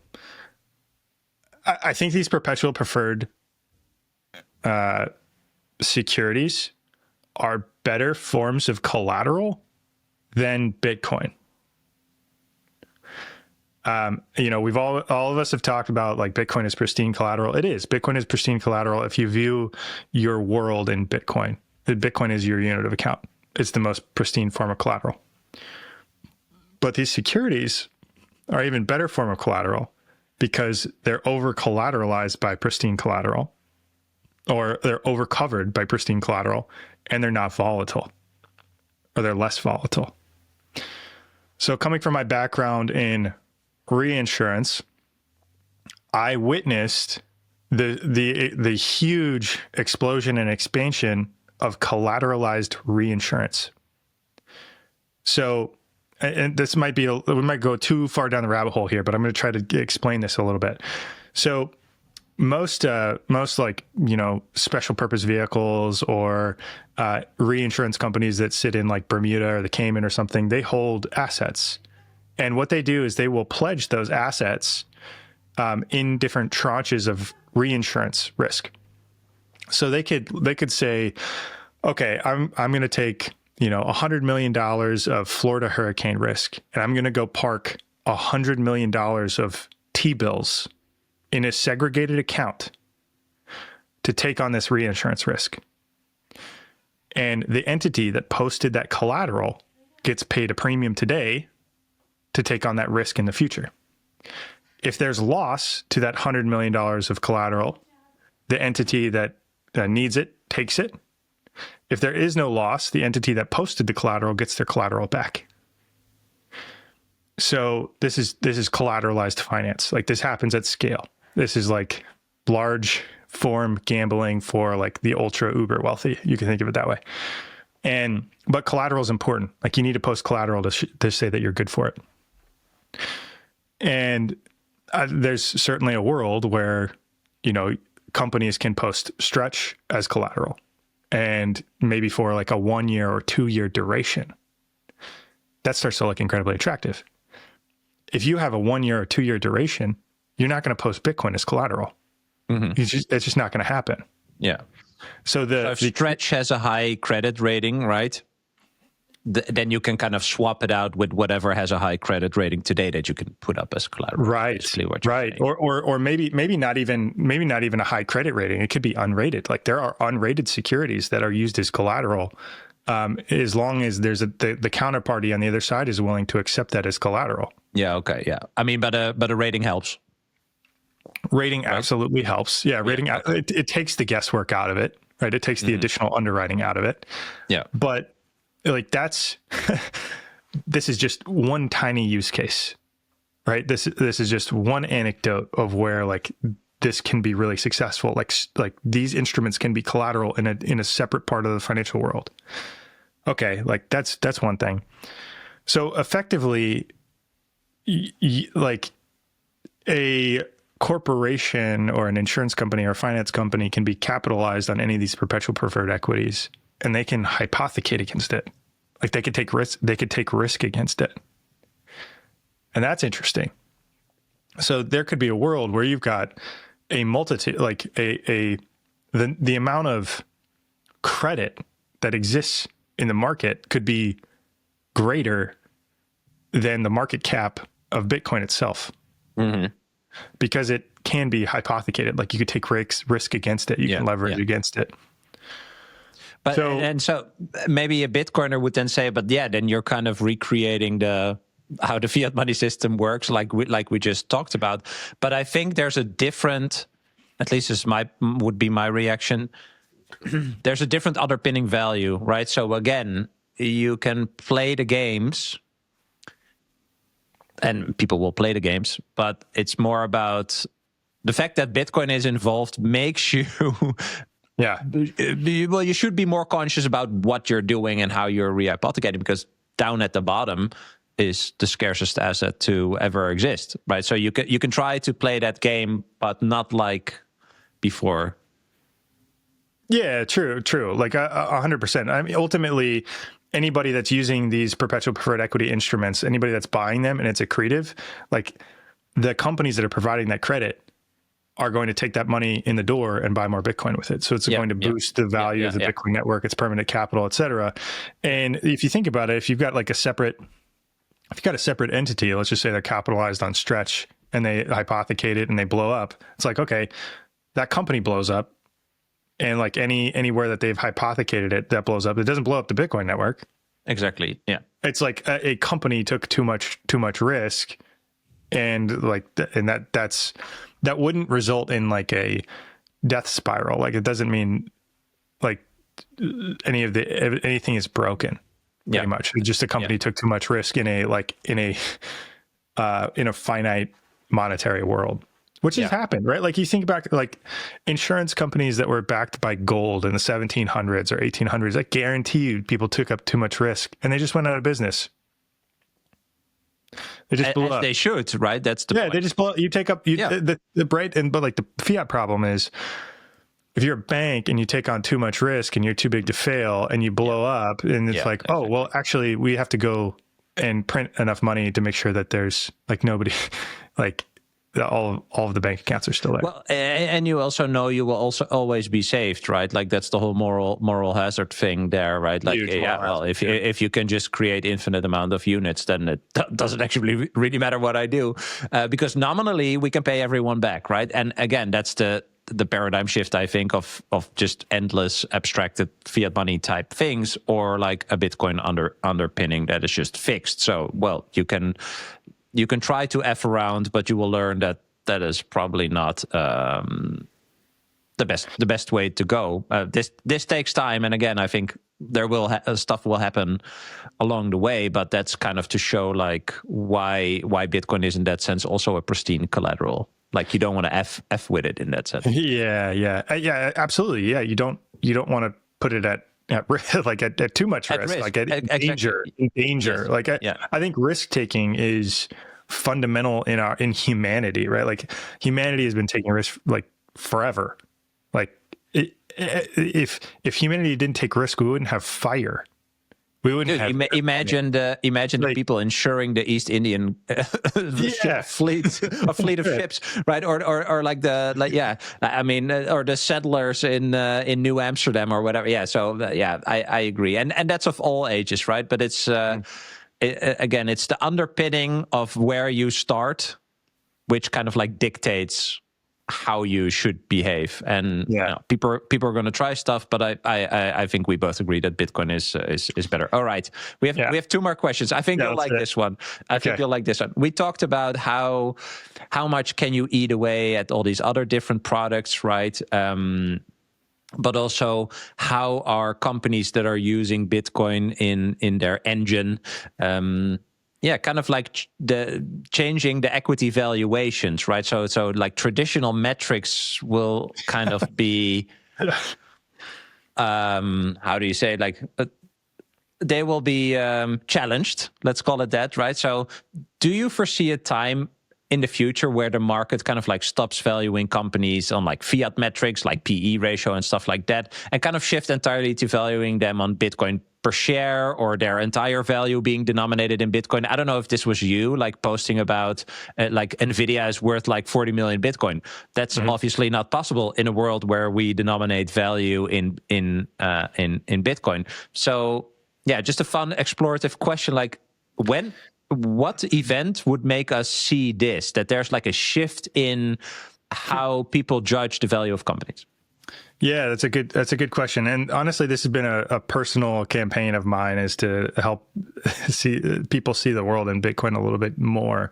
I think these perpetual preferred securities are better forms of collateral than Bitcoin. You know, we've all of us have talked about like Bitcoin is pristine collateral. It is. Bitcoin is pristine collateral if you view your world in Bitcoin. Bitcoin is your unit of account. It's the most pristine form of collateral. But these securities are even better form of collateral because they're over collateralized by pristine collateral, or they're over covered by pristine collateral, and they're not volatile, or they're less volatile. So coming from my background in reinsurance, I witnessed the huge explosion and expansion of collateralized reinsurance. So, and this might be, we might go too far down the rabbit hole here, but I'm going to try to explain this a little bit. So most like, special purpose vehicles or reinsurance companies that sit in like Bermuda or the Cayman or something, they hold assets. And what they do is they will pledge those assets in different tranches of reinsurance risk. So they could say, okay, I'm going to take, $100 million of Florida hurricane risk, and I'm going to go park $100 million of T-bills in a segregated account to take on this reinsurance risk. And the entity that posted that collateral gets paid a premium today to take on that risk in the future. If there's loss to that $100 million of collateral, the entity that needs it takes it. If there is no loss, the entity that posted the collateral gets their collateral back. So this is collateralized finance. Like, this happens at scale. This is like large form gambling for like the ultra uber wealthy. You can think of it that way. But collateral is important. Like, you need to post collateral to say that you're good for it. And there's certainly a world where, companies can post stretch as collateral, and maybe for like a 1 year or 2 year duration. That starts to look incredibly attractive. If you have a 1 year or 2 year duration, you're not going to post Bitcoin as collateral. Mm-hmm. It's just not going to happen. Yeah. So if stretch has a high credit rating, right? Then you can kind of swap it out with whatever has a high credit rating today that you can put up as collateral. Right. Right. Or maybe not even a high credit rating. It could be unrated. Like, there are unrated securities that are used as collateral, as long as there's the counterparty on the other side is willing to accept that as collateral. Yeah. Okay. Yeah. I mean, but a rating helps. Rating absolutely helps. Yeah. Rating. Yeah. It takes the guesswork out of it. Right. It takes the additional underwriting out of it. Yeah. But like, this is just one tiny use case, right? This is just one anecdote of where like this can be really successful. Like these instruments can be collateral in a separate part of the financial world. Okay, like that's one thing. So effectively, like a corporation or an insurance company or a finance company can be capitalized on any of these perpetual preferred equities, and they can hypothecate against it. Like, they could take risk. They could take risk against it, and that's interesting. So there could be a world where you've got a multitude, like the amount of credit that exists in the market could be greater than the market cap of Bitcoin itself, because it can be hypothecated. Like, you could take risk against it. You can leverage against it. But so maybe a Bitcoiner would then say, but yeah, then you're kind of recreating how the fiat money system works, like we just talked about. But I think there's a different, at least this would be my reaction. There's a different underpinning value, right? So again, you can play the games, and people will play the games, but it's more about the fact that Bitcoin is involved makes you. Yeah. Well, you should be more conscious about what you're doing and how you're rehypothecating, because down at the bottom is the scarcest asset to ever exist, right? So you can try to play that game, but not like before. Yeah, true. Like 100%. I mean, ultimately, anybody that's using these perpetual preferred equity instruments, anybody that's buying them and it's accretive, like, the companies that are providing that credit are going to take that money in the door and buy more Bitcoin with it. So it's going to boost the value of the Bitcoin network, its permanent capital, et cetera. And if you think about it, if you've got a separate entity, let's just say they're capitalized on stretch and they hypothecate it and they blow up. It's like, okay, that company blows up, and like anywhere that they've hypothecated it, that blows up. It doesn't blow up the Bitcoin network. Exactly. Yeah. It's like a company took too much risk and like, and that wouldn't result in like a death spiral. Like it doesn't mean like anything is broken. Pretty much, it's just a company took too much risk in a finite monetary world, which has happened, right? Like you think back, like insurance companies that were backed by gold in the 1700s or 1800s, I guarantee you people took up too much risk and they just went out of business. They just blew up. They should, right? That's the point. They just blow. You take up the bright, but like the fiat problem is, if you're a bank and you take on too much risk and you're too big to fail and you blow up, and it's like, oh, well, actually, we have to go and print enough money to make sure that there's like nobody, like all of the bank accounts are still there. Well, and you also know you will also always be saved, right? Like that's the whole moral hazard thing there, right? Like, well, if you can just create infinite amount of units, then it doesn't actually really matter what I do, because nominally we can pay everyone back, right? And again, that's the paradigm shift, I think, of just endless abstracted fiat money type things, or like a Bitcoin underpinning that is just fixed. So, well, you can try to F around, but you will learn that is probably not the best way to go. This takes time, and again, I think there will stuff will happen along the way, but that's kind of to show like why Bitcoin is in that sense also a pristine collateral. Like you don't want to f with it in that sense. Yeah, absolutely. Yeah, you don't want to put it at like at too much risk, like at danger. Yes. Like I think risk taking is fundamental in humanity, right? Like humanity has been taking risks like forever. Like if humanity didn't take risk, we wouldn't have fire. We wouldn't have. Imagine the people insuring the East Indian fleet, a fleet of ships, right? Or like I mean, or the settlers in New Amsterdam or whatever. Yeah. So I agree, and that's of all ages, right? But it's again, it's the underpinning of where you start, which kind of like dictates how you should behave. And people are going to try stuff, but I think we both agree that Bitcoin is better. All right, we have two more questions. I think you'll like this one. I think you'll like this one. We talked about how much can you eat away at all these other different products, right? But also how are companies that are using Bitcoin in their engine, kind of like changing the equity valuations, right? So like traditional metrics will kind of be, how do you say, like they will be challenged. Let's call it that, right? So do you foresee a time in the future where the market kind of like stops valuing companies on like fiat metrics, like PE ratio and stuff like that, and kind of shift entirely to valuing them on Bitcoin per share or their entire value being denominated in Bitcoin? I don't know if this was you like posting about like Nvidia is worth like 40 million Bitcoin. That's obviously not possible in a world where we denominate value in Bitcoin. So yeah, just a fun explorative question, like what event would make us see this, that there's like a shift in how people judge the value of companies? Yeah, that's a good question. And honestly, this has been a personal campaign of mine, is to help people see the world in Bitcoin a little bit more.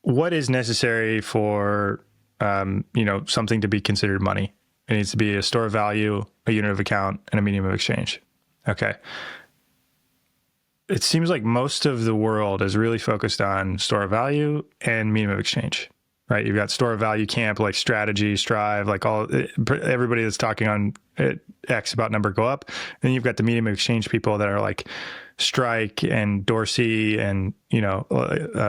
What is necessary for something to be considered money? It needs to be a store of value, a unit of account, and a medium of exchange. Okay. It seems like most of the world is really focused on store of value and medium of exchange, right? You've got store of value camp, like Strategy, Strive, like everybody that's talking on X about number go up. And then you've got the medium of exchange people that are like Strike and Dorsey and,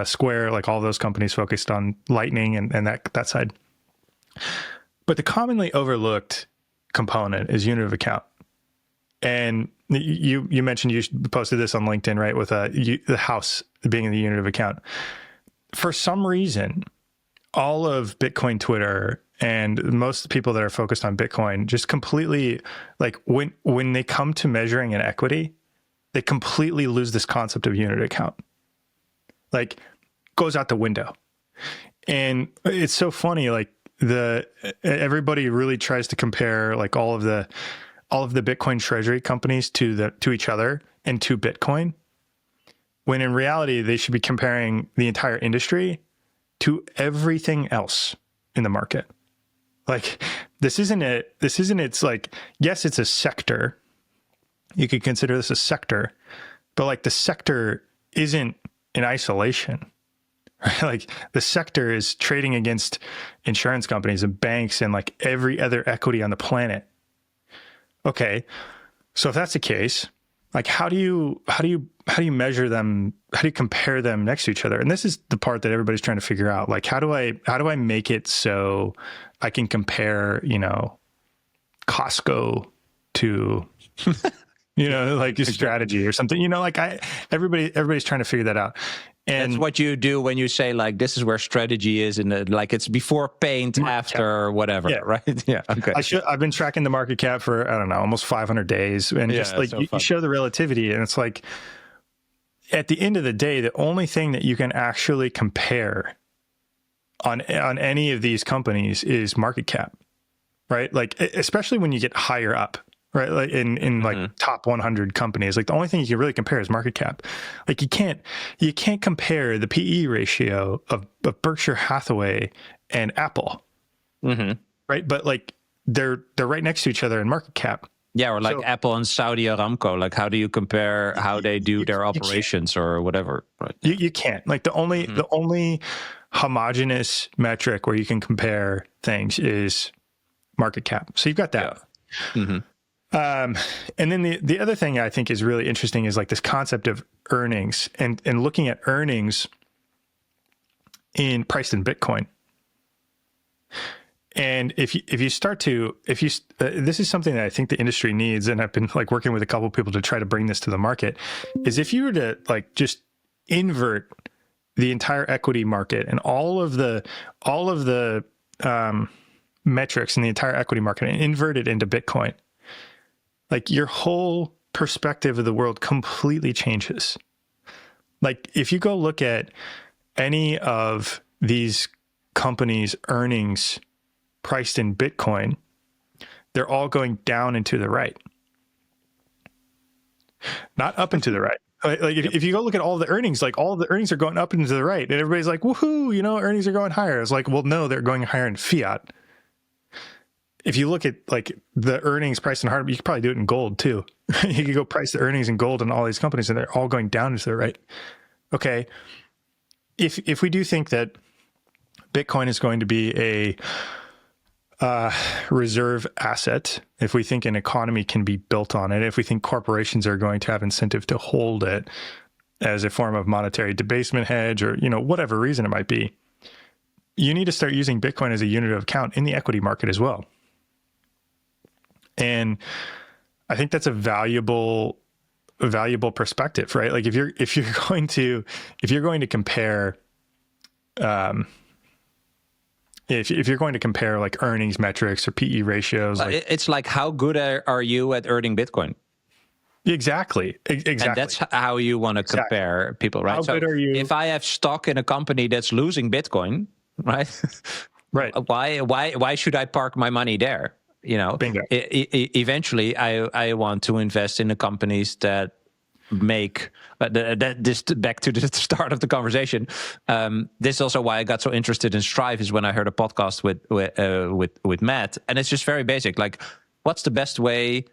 Square, like all those companies focused on Lightning and that side. But the commonly overlooked component is unit of account. And you mentioned you posted this on LinkedIn, right? With the house being the unit of account. For some reason, all of Bitcoin Twitter and most people that are focused on Bitcoin just completely, like when they come to measuring an equity, they completely lose this concept of unit account. Like goes out the window. And it's so funny, like everybody really tries to compare like all of the Bitcoin treasury companies to each other and to Bitcoin. when in reality, they should be comparing the entire industry to everything else in the market. Like, this isn't it. It's like, yes, it's a sector. You could consider this a sector, but like the sector isn't in isolation. Right? Like the sector is trading against insurance companies and banks and like every other equity on the planet. Okay. So if that's the case, like how do you measure them? How do you compare them next to each other? And this is the part that everybody's trying to figure out. Like, how do I make it so I can compare, Costco to, like a strategy or something, like everybody's trying to figure that out. And that's what you do when you say like, this is where strategy is, and like it's before paint, after whatever, right? Yeah. Okay. I've been tracking the market cap for, I don't know, almost 500 days. And just like you show the relativity, and it's like, at the end of the day, the only thing that you can actually compare on any of these companies is market cap, right? Like, especially when you get higher up, right? Like in like top 100 companies, like the only thing you can really compare is market cap. Like you can't compare the PE ratio of Berkshire Hathaway and Apple, right? But like they're right next to each other in market cap. Yeah, or like Apple and Saudi Aramco. Like, how do you compare how they do their operations or whatever? Right? You can't. Like the only homogeneous metric where you can compare things is market cap. So you've got that. Yeah. And then the other thing I think is really interesting is like this concept of earnings and looking at earnings priced in Bitcoin. And if you this is something that I think the industry needs, and I've been like working with a couple of people to try to bring this to the market, is if you were to like just invert the entire equity market and all of the metrics in the entire equity market and invert it into Bitcoin, like your whole perspective of the world completely changes. Like if you go look at any of these companies' earnings priced in Bitcoin, they're all going down and to the right, not up and to the right. Like if you go look at all the earnings, like all of the earnings are going up and to the right, and everybody's like, woohoo, earnings are going higher. It's like, well, no, they're going higher in fiat. If you look at like the earnings priced in hard, you could probably do it in gold too. You could go price the earnings in gold in all these companies, and they're all going down and to the right. Okay. If we do think that Bitcoin is going to be a reserve asset, if we think an economy can be built on it, if we think corporations are going to have incentive to hold it as a form of monetary debasement hedge, or whatever reason it might be, you need to start using Bitcoin as a unit of account in the equity market as well. And I think that's a valuable perspective, right? Like if you're going to compare if you're going to compare like earnings metrics or PE ratios, like, it's like, how good are you at earning Bitcoin? Exactly. And that's how you want to compare people, right? How good are you? If I have stock in a company that's losing Bitcoin, right? Right. Why should I park my money there? Bingo. Eventually, I want to invest in the companies that make this back to the start of the conversation. This is also why I got so interested in Strive, is when I heard a podcast with Matt, and it's just very basic. Like, what's the best way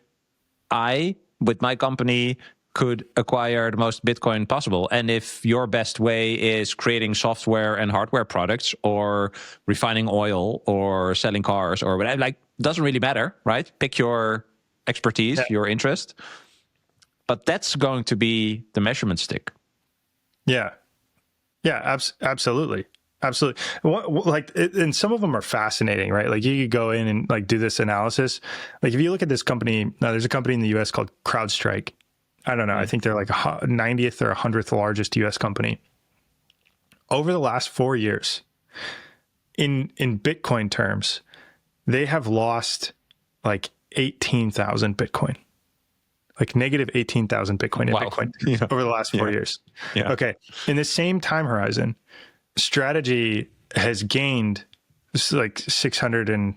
I, with my company, could acquire the most Bitcoin possible? And if your best way is creating software and hardware products, or refining oil, or selling cars, or whatever, like, doesn't really matter, right? Pick your expertise, your interest. But that's going to be the measurement stick. Yeah. Yeah, absolutely. Absolutely. Like, and some of them are fascinating, right? Like you could go in and like do this analysis. Like if you look at this company, there's a company in the US called CrowdStrike. I don't know. I think they're like 90th or 100th largest US company. Over the last 4 years, in Bitcoin terms, they have lost like 18,000 Bitcoin. Like negative 18,000 Bitcoin in Bitcoin over the last 4 years. Yeah. Okay. In the same time horizon, Strategy has gained like 600,000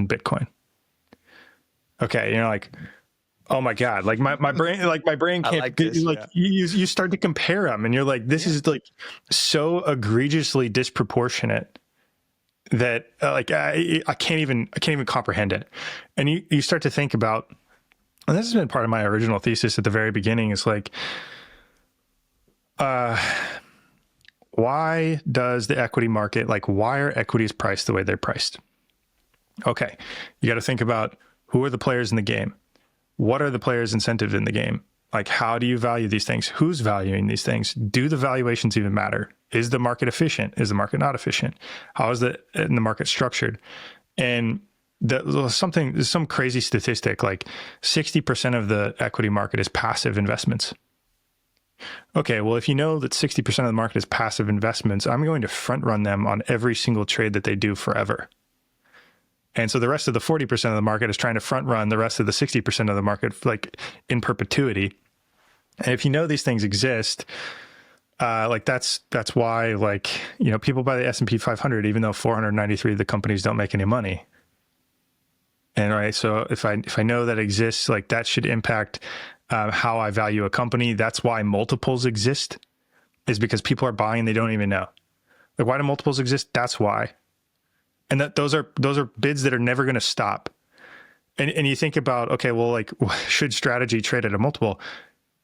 Bitcoin. Okay. Like, Oh my God. Like my brain I can't like this, like yeah. you start to compare them and you're like, this is like so egregiously disproportionate that I can't even comprehend it. And you start to think about, and this has been part of my original thesis at the very beginning, is like, why does the equity market, like why are equities priced the way they're priced? Okay. You got to think about who are the players in the game? What are the players' incentives in the game? Like, how do you value these things? Who's valuing these things? Do the valuations even matter? Is the market efficient? Is the market not efficient? How is the market structured? And there's some crazy statistic, like 60% of the equity market is passive investments. Okay, well, if you know that 60% of the market is passive investments, I'm going to front run them on every single trade that they do forever. And so the rest of the 40% of the market is trying to front run the rest of the 60% of the market, like in perpetuity. And if you know these things exist, like that's why, like, you know, people buy the S&P 500, even though 493 of the companies don't make any money. And right, so if I know that exists, like that should impact how I value a company. That's why multiples exist, is because people are buying, they don't even know. Like, why do multiples exist? That's why. And that those are bids that are never going to stop. And you think about, okay, well, like, should strategy trade at a multiple?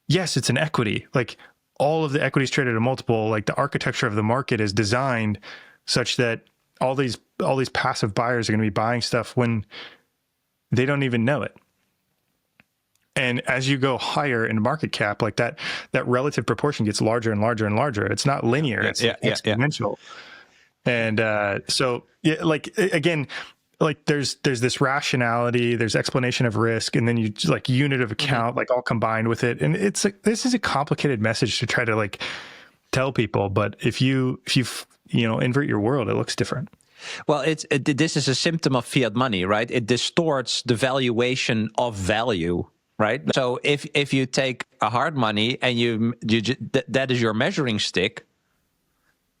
Yes, it's an equity. Like, all of the equities trade at a multiple. Like, the architecture of the market is designed such that all these passive buyers are going to be buying stuff when they don't even know it. And as you go higher in market cap, like that relative proportion gets larger and larger and larger. It's not linear. It's exponential. And so, yeah, like, again, like there's this rationality, there's explanation of risk, and then you like unit of account, like all combined with it. And it's like, this is a complicated message to try to like tell people, but if you invert your world, it looks different. Well, this is a symptom of fiat money, right? It distorts the valuation of value, right? So if you take a hard money and that is your measuring stick,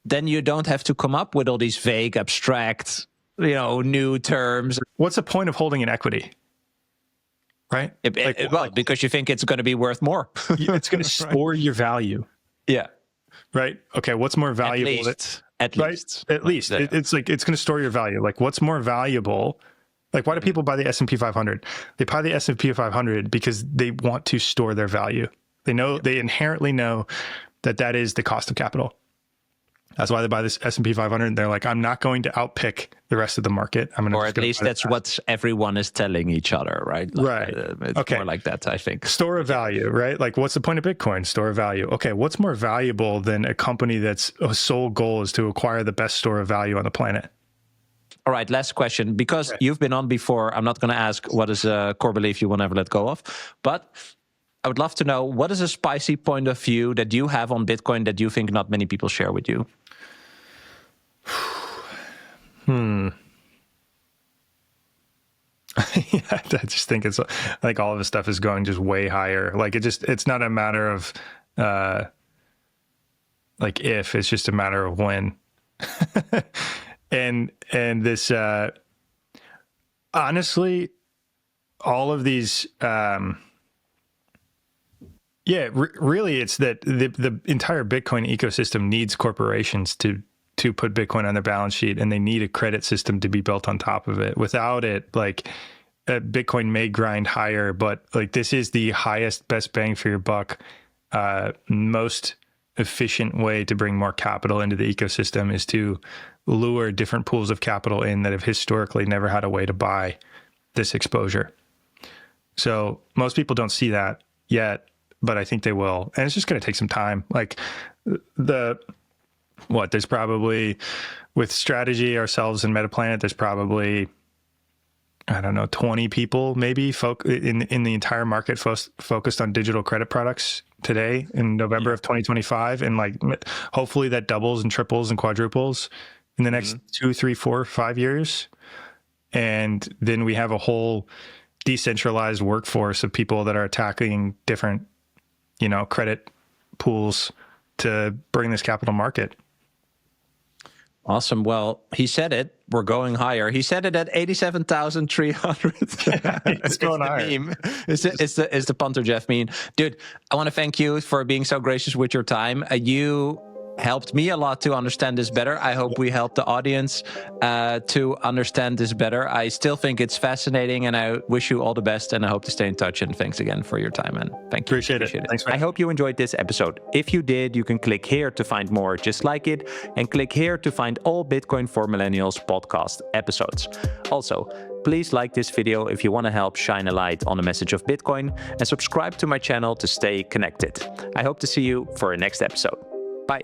then you don't have to come up with all these vague, abstract, new terms. What's the point of holding an equity? Right? Because you think it's going to be worth more. It's going to store your value. Yeah. Right? Okay, what's more valuable? At least. Yeah. It's like, it's going to store your value. Like, what's more valuable? Like, why do people buy the S&P 500? They buy the S&P 500 because they want to store their value. They inherently know that is the cost of capital. That's why they buy this S&P 500. They're like, I'm not going to outpick the rest of the market. Or at least that's what everyone is telling each other, right? Right. It's more like that, I think. Store of value, right? Like, what's the point of Bitcoin? Store of value. Okay, what's more valuable than a company that's sole goal is to acquire the best store of value on the planet? All right, last question. Because you've been on before, I'm not going to ask what is a core belief you will never let go of. But I would love to know, what is a spicy point of view that you have on Bitcoin that you think not many people share with you? Yeah, I just think it's like all of this stuff is going just way higher. Like, it's not a matter of like if, it's just a matter of when. and this honestly, all of these really it's that the entire Bitcoin ecosystem needs corporations to put Bitcoin on their balance sheet, and they need a credit system to be built on top of it. Without it, like, Bitcoin may grind higher, but like, this is the highest, best bang for your buck, most efficient way to bring more capital into the ecosystem is to lure different pools of capital in that have historically never had a way to buy this exposure. So most people don't see that yet, but I think they will. And it's just going to take some time. Like, there's probably, with strategy, ourselves, and Metaplanet, there's probably, I don't know, 20 people maybe in the entire market focused on digital credit products today in November of 2025. And like, hopefully that doubles and triples and quadruples in the next 2, 3, 4, 5 years. And then we have a whole decentralized workforce of people that are attacking different, credit pools to bring this capital market. Awesome. Well, he said it. We're going higher. He said it at 87,300. It's going higher. Meme. It's the Punter Jeff meme. Dude, I want to thank you for being so gracious with your time. You helped me a lot to understand this better. I hope we helped the audience to understand this better. I still think it's fascinating, and I wish you all the best, and I hope to stay in touch. And thanks again for your time, and thank you. Appreciate it. Thanks, man. I hope you enjoyed this episode. If you did, you can click here to find more just like it, and click here to find all Bitcoin for Millennials podcast episodes. Also, please like this video if you want to help shine a light on the message of Bitcoin, and subscribe to my channel to stay connected. I hope to see you for a next episode. Bye.